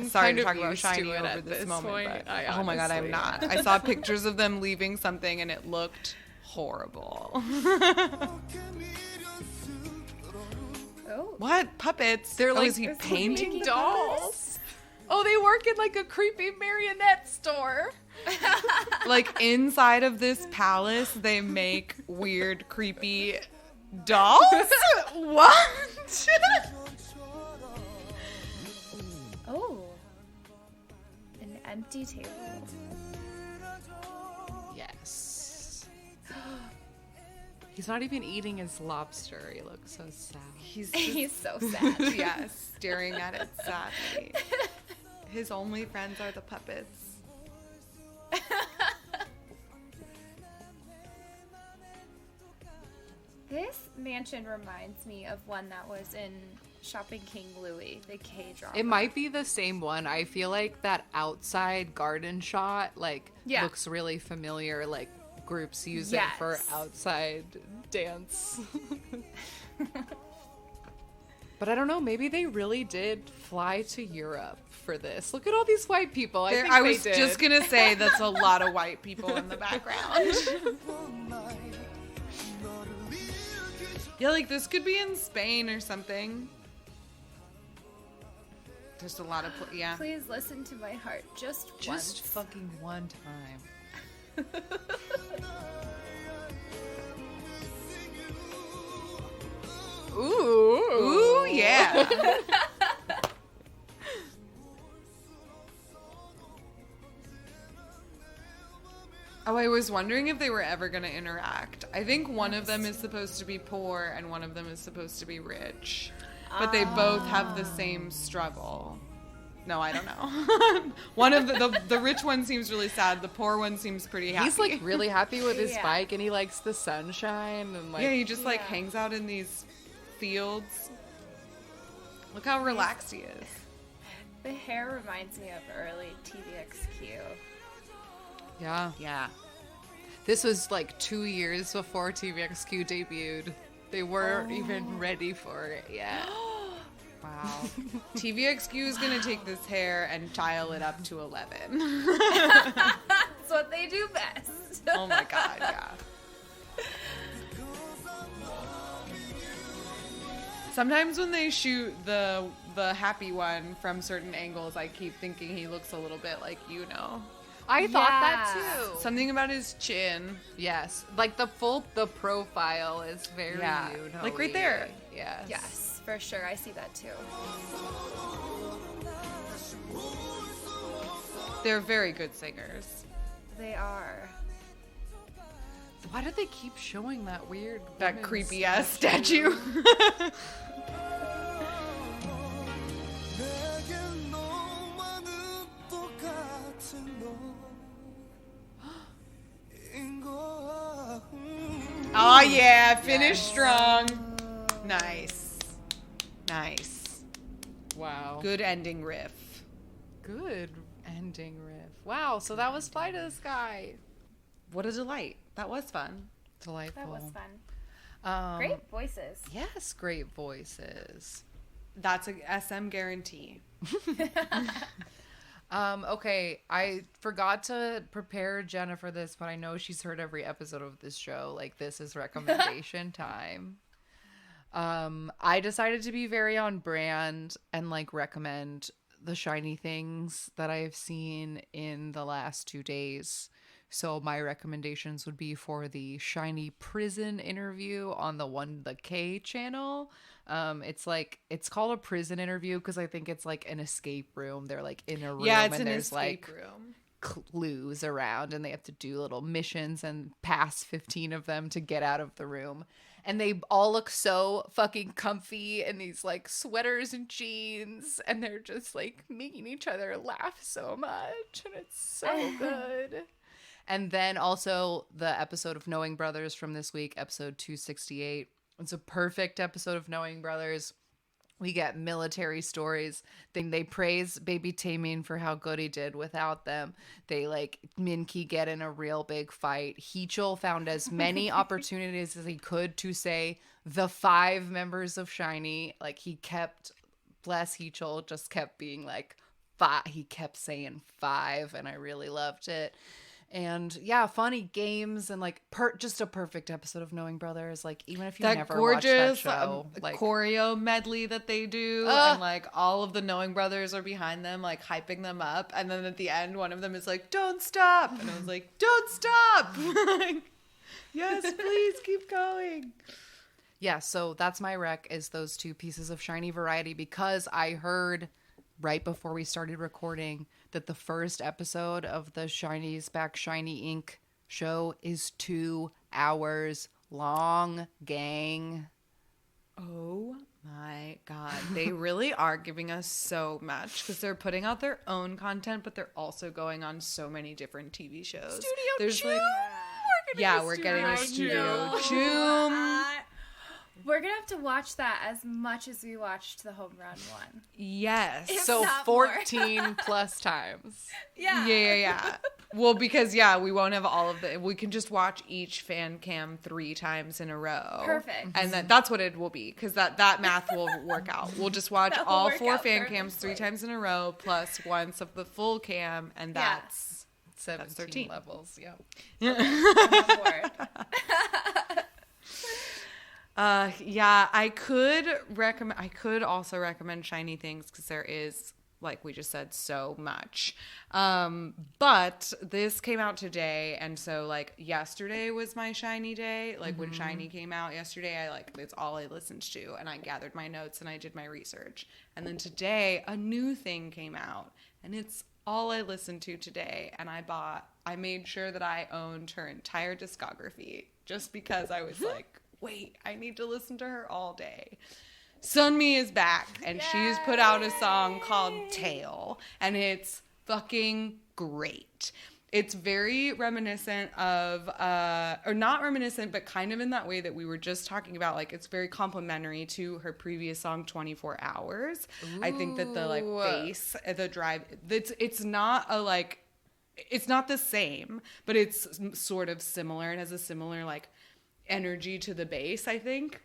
sorry to talk about SHINee over this moment, but oh my god, I'm not. I saw pictures of them leaving something and it looked horrible. Oh. What? Puppets? They're like is he painting making dolls. Oh, they work in like a creepy marionette store. Like inside of this palace, they make weird, creepy dolls? What? Oh. An empty table. Yes. He's not even eating his lobster. He looks so sad. He's so sad. Yes, staring at it sadly. His only friends are the puppets. This mansion reminds me of one that was in Shopping King Louie, the K drama. It might be the same one. I feel like that outside garden shot looks really familiar. Like groups use it for outside dance. But I don't know. Maybe they really did fly to Europe for this. Look at all these white people. I was just gonna say that's a lot of white people in the background. Yeah, like this could be in Spain or something. There's a lot of Please listen to my heart just once. Fucking one time. Ooh, yeah. Oh, I was wondering if they were ever going to interact. I think one of them is supposed to be poor and one of them is supposed to be rich. But they both have the same struggle. No, I don't know. One of the rich one seems really sad. The poor one seems pretty happy. He's like really happy with his bike and he likes the sunshine and like he just like hangs out in these fields. Look how relaxed he is. The hair reminds me of early TVXQ. Yeah. Yeah. This was like 2 years before TVXQ debuted. They weren't even ready for it yet. Wow. TVXQ is going to take this hair and dial it up to 11. That's what they do best. Oh my god, yeah. Sometimes when they shoot the happy one from certain angles, I keep thinking he looks a little bit like I thought that too. Something about his chin. Yes. Like the profile is very Yuno-y. Like right there. Yes. Yes, for sure. I see that too. They're very good singers. They are. Why did they keep showing that weird that creepy ass statue? Oh yeah, finish strong. Nice. Wow. Good ending riff. Good ending riff. Wow, so that was Fly to the Sky. What a delight. That was fun. Delightful. That was fun. Great voices. Yes, great voices. That's a SM guarantee. Okay, I forgot to prepare Genna for this, but I know she's heard every episode of this show. Like, this is recommendation time. I decided to be very on brand and, like, recommend the SHINee things that I've seen in the last 2 days. So my recommendations would be for the SHINee prison interview on the K channel. It's called a prison interview because I think it's like an escape room. They're like in a room and there's like room. Clues around and they have to do little missions and pass 15 of them to get out of the room. And they all look so fucking comfy in these like sweaters and jeans and they're just like making each other laugh so much and it's so good. And then also the episode of Knowing Brothers from this week, episode 268. It's a perfect episode of Knowing Brothers. We get military stories. Then they praise baby Taemin for how good he did without them. They like Minki get in a real big fight. Heechul found as many opportunities as he could to say the 5 members of SHINee. Like he kept, bless Heechul, just kept being like 5. He kept saying 5 and I really loved it. And yeah, funny games and like just a perfect episode of Knowing Brothers. Like even if you never watched that show, like choreo medley that they do, and like all of the Knowing Brothers are behind them, like hyping them up. And then at the end, one of them is like, "Don't stop!" And I was like, "Don't stop!" Like, yes, please keep going. Yeah, so that's my rec is those 2 pieces of SHINee variety because I heard right before we started recording that the first episode of the SHINee's Back SHINee Inc. show is 2 hours long gang. Oh my God. They really are giving us so much because they're putting out their own content, but they're also going on so many different TV shows. Studio Choom! We're getting a Studio know. Choom. We're gonna have to watch that as much as we watched the Home Run one. Yes. If So not more. 14 plus times. Yeah. Well, because we won't have all of the. We can just watch each fan cam 3 times in a row. Perfect. And that's what it will be, because that math will work out. We'll just watch That will all work 4 out fan cams perfectly. 3 times in a row, plus once of the full cam, and Yeah. that's 17 13 levels. Yeah. I'm on board. I could also recommend SHINee things because there is, like we just said, so much. But this came out today, and so like yesterday was my SHINee day. Like when SHINee came out yesterday, it's all I listened to, and I gathered my notes and I did my research. And then today a new thing came out, and it's all I listened to today. And I made sure that I owned her entire discography just because I was like, wait, I need to listen to her all day. Sunmi is back, and she's put out a song called Tail, and it's fucking great. It's very reminiscent of, or not reminiscent, but kind of in that way that we were just talking about. Like, it's very complimentary to her previous song, 24 Hours. Ooh. I think that the, bass, the drive, it's not it's not the same, but it's sort of similar. It has a similar, energy to the bass, I think.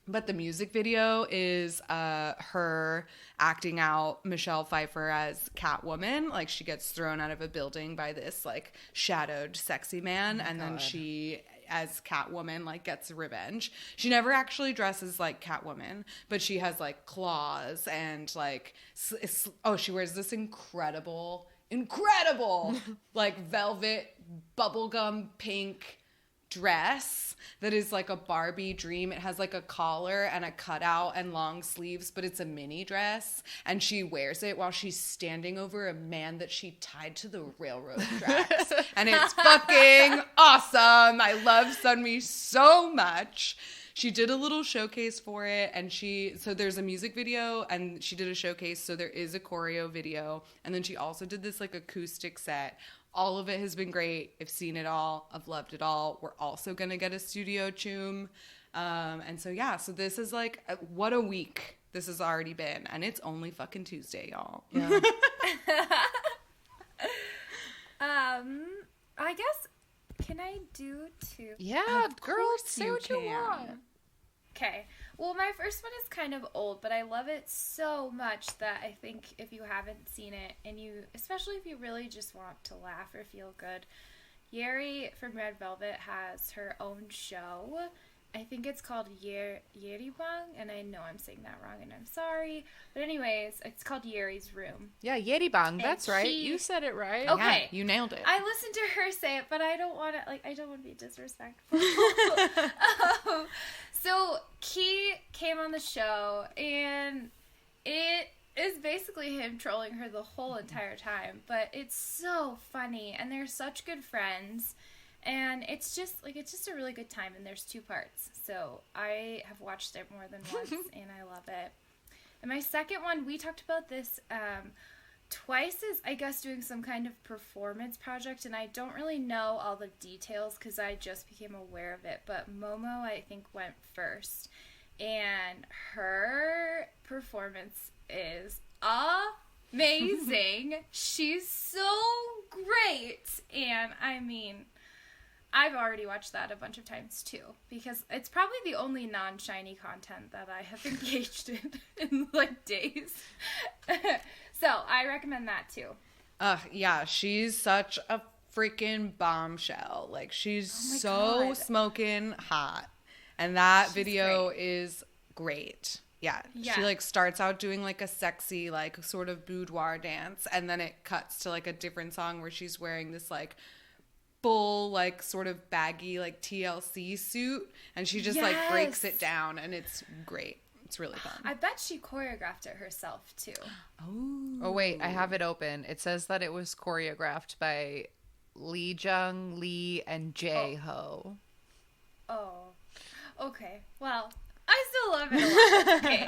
But the music video is her acting out Michelle Pfeiffer as Catwoman. Like, she gets thrown out of a building by this shadowed sexy man, and then she, as Catwoman, gets revenge. She never actually dresses like Catwoman, but she has claws and she wears this incredible velvet bubblegum pink dress that is like a Barbie dream. It has a collar and a cutout and long sleeves, but it's a mini dress, and she wears it while she's standing over a man that she tied to the railroad tracks. And it's fucking awesome. I love Sunmi so much. She did a little showcase for it, and so there's a music video, and she did a showcase, so there is a choreo video, and then she also did this acoustic set. All of it has been great. I've seen it all. I've loved it all. We're also going to get a Studio Choom. And so, so this is what a week this has already been. And it's only fucking Tuesday, y'all. Yeah. I guess, can I do 2? Yeah, girl, say what you want. Okay. Well, my first one is kind of old, but I love it so much that I think if you haven't seen it, and especially if you really just want to laugh or feel good, Yeri from Red Velvet has her own show. I think it's called Yeribang, and I know I'm saying that wrong, and I'm sorry. But anyways, it's called Yeri's Room. Yeah, Yeribang, that's right. You said it right. Okay. Yeah, you nailed it. I listened to her say it, but I don't want to, I don't want to be disrespectful. So Key came on the show, and it is basically him trolling her the whole entire time, but it's so funny, and they're such good friends, and it's just a really good time, and there's 2 parts, so I have watched it more than once, and I love it. And my second one, we talked about this Twice is, I guess, doing some kind of performance project, and I don't really know all the details because I just became aware of it, but Momo, I think, went first, and her performance is amazing. She's so great, and I mean, I've already watched that a bunch of times too, because it's probably the only non-SHINee content that I have engaged in days. So I recommend that too. Yeah, she's such a freaking bombshell. She's God. smoking hot. And that She's video great. is great. Yeah. Yeah. She starts out doing a sexy sort of boudoir dance, and then it cuts to a different song where she's wearing this full sort of baggy TLC suit, and she just breaks it down, and it's great. It's really fun. I bet she choreographed it herself too. Oh wait, I have it open. It says that it was choreographed by Lee Jung Lee and Jae Ho. Oh, Okay, well, I still love it a lot. Okay.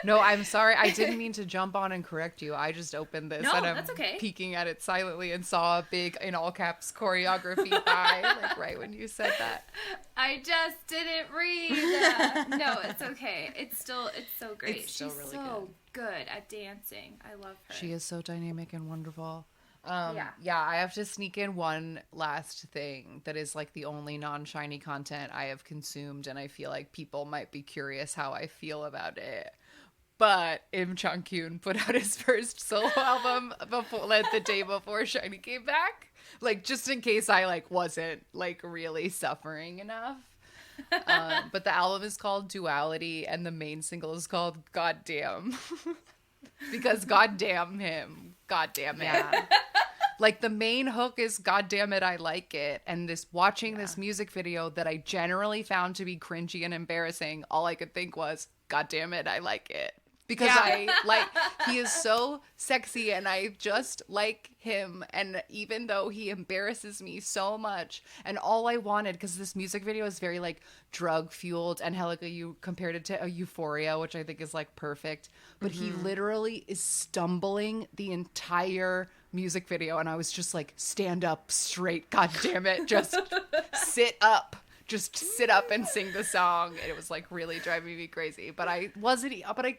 No, I'm sorry. I didn't mean to jump on and correct you. I just opened this No, and I'm that's okay. peeking at it silently and saw a big, in all caps, choreography by, like, right when you said that. I just didn't read. No, it's okay. It's so great. It's still She's really so good at dancing. I love her. She is so dynamic and wonderful. Yeah, I have to sneak in one last thing that is like the only non-SHINee content I have consumed, and I feel like people might be curious how I feel about it. But Im Chang-kyun put out his first solo album the day before SHINee came back, like just in case I like wasn't like really suffering enough. But the album is called Duality, and the main single is called Goddamn. Because goddamn him, goddamn it. Yeah. Like the main hook is "God damn it, I like it," and watching this music video that I generally found to be cringy and embarrassing, all I could think was "God damn it, I like it," because he is so sexy and I just like him, and even though he embarrasses me so much, and all I wanted, because this music video is very like drug fueled, and Helica, you compared it to a Euphoria, which I think is like perfect, but he literally is stumbling the entire music video, and I was just like, stand up straight, god damn it, just sit up and sing the song. And it was like really driving me crazy, but I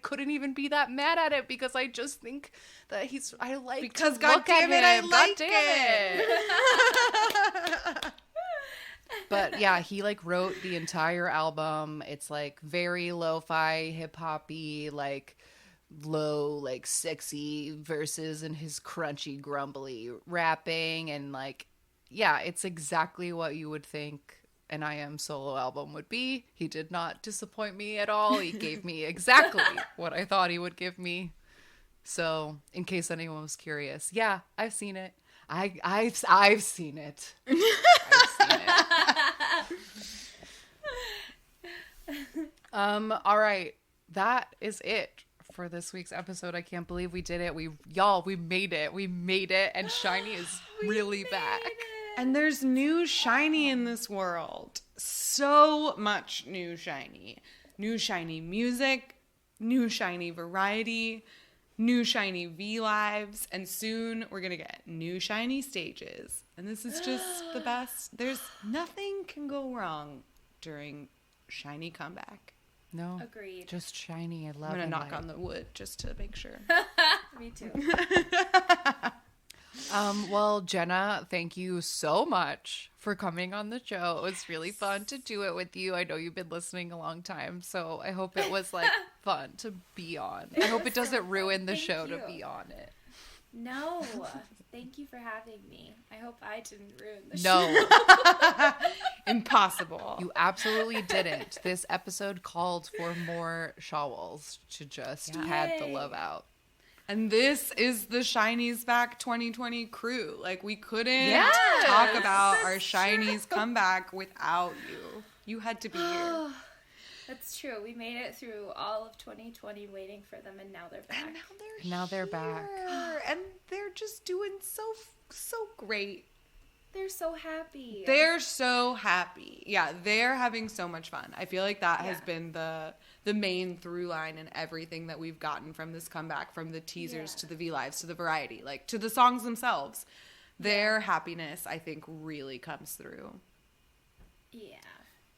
couldn't even be that mad at it, because I just think that I like Because to god look at damn it, him. I like God damn it. But yeah, he like wrote the entire album. It's like very lo-fi, hip-hoppy, like low, like sexy verses and his crunchy, grumbly rapping, and like, yeah, it's exactly what you would think an I Am solo album would be. He did not disappoint me at all. He gave me exactly what I thought he would give me. So, in case anyone was curious, yeah, I've seen it. I've seen it. I've seen it. All right, that is it for this week's episode. I can't believe we did it. We made it. We made it, and SHINee is really back. And there's new SHINee in this world. So much new SHINee. New SHINee music, new SHINee variety, new SHINee V-Lives, and soon we're going to get new SHINee stages. And this is just the best. There's nothing can go wrong during SHINee comeback. No. Agreed. Just SHINee. I love it. I'm going to knock on the wood just to make sure. Me too. Well, Genna, thank you so much for coming on the show. It was really fun to do it with you. I know you've been listening a long time, so I hope it was like fun to be on. I hope it doesn't ruin the show to be on it. No. Thank you for having me. I hope I didn't ruin the No. Impossible. You absolutely didn't. This episode called for more shawls to just pad the love out. And this is the SHINee's Back 2020 crew. Like, we couldn't Yes, talk about our that's SHINee's comeback without you. You had to be here. That's true. We made it through all of 2020 waiting for them, and now they're back. And now they're back. And they're just doing so great. They're so happy. They're so happy. Yeah, they're having so much fun. I feel like that has been the main through line in everything that we've gotten from this comeback, from the teasers to the V-Lives to the variety, like to the songs themselves. Their happiness, I think, really comes through. Yeah.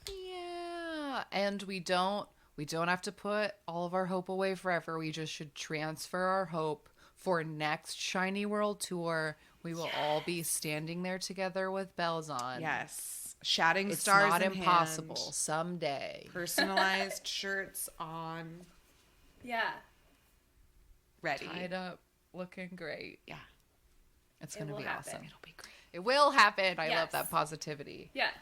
Yeah. And we don't have to put all of our hope away forever. We just should transfer our hope for next SHINee World Tour. We will all be standing there together with bells on. Yes. Shouting It's stars not in impossible. hand. Someday. Personalized shirts on. Yeah. Ready. Tied up. Looking great. Yeah. It's It going to will be happen. awesome. It'll be great. It will happen. I love Yes. that positivity. Yes.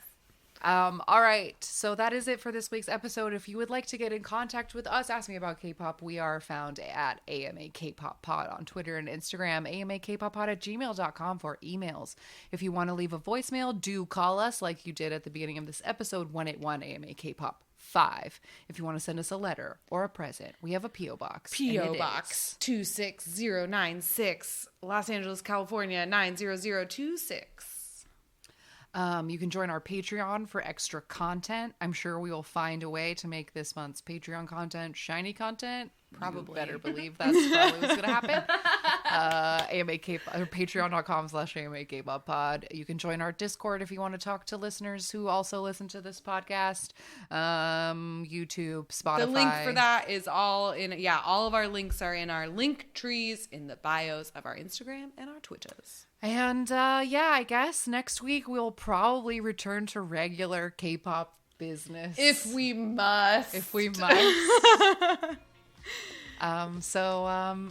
All right. So that is it for this week's episode. If you would like to get in contact with us, ask me about K-pop, we are found at AMA K-pop Pod on Twitter and Instagram, amakpoppod@gmail.com for emails. If you want to leave a voicemail, do call us like you did at the beginning of this episode, 181 AMA K-pop 5. If you want to send us a letter or a present, we have a P.O. Box. and P.O. it Box 26096, Los Angeles, California 90026. You can join our Patreon for extra content. I'm sure we will find a way to make this month's Patreon content SHINee content. Probably. You better believe that's probably what's going to happen. Patreon.com/AMAKpod. You can join our Discord if you want to talk to listeners who also listen to this podcast. YouTube, Spotify. The link for that is all of our links are in our link trees in the bios of our Instagram and our Twitches. And I guess next week we'll probably return to regular K-pop business. If we must.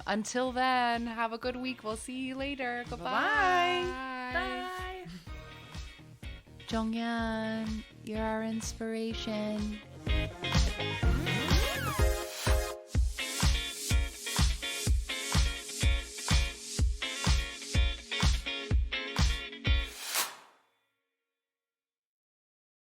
Until then, have a good week. We'll see you later. Goodbye. Bye. Jonghyun, you're our inspiration.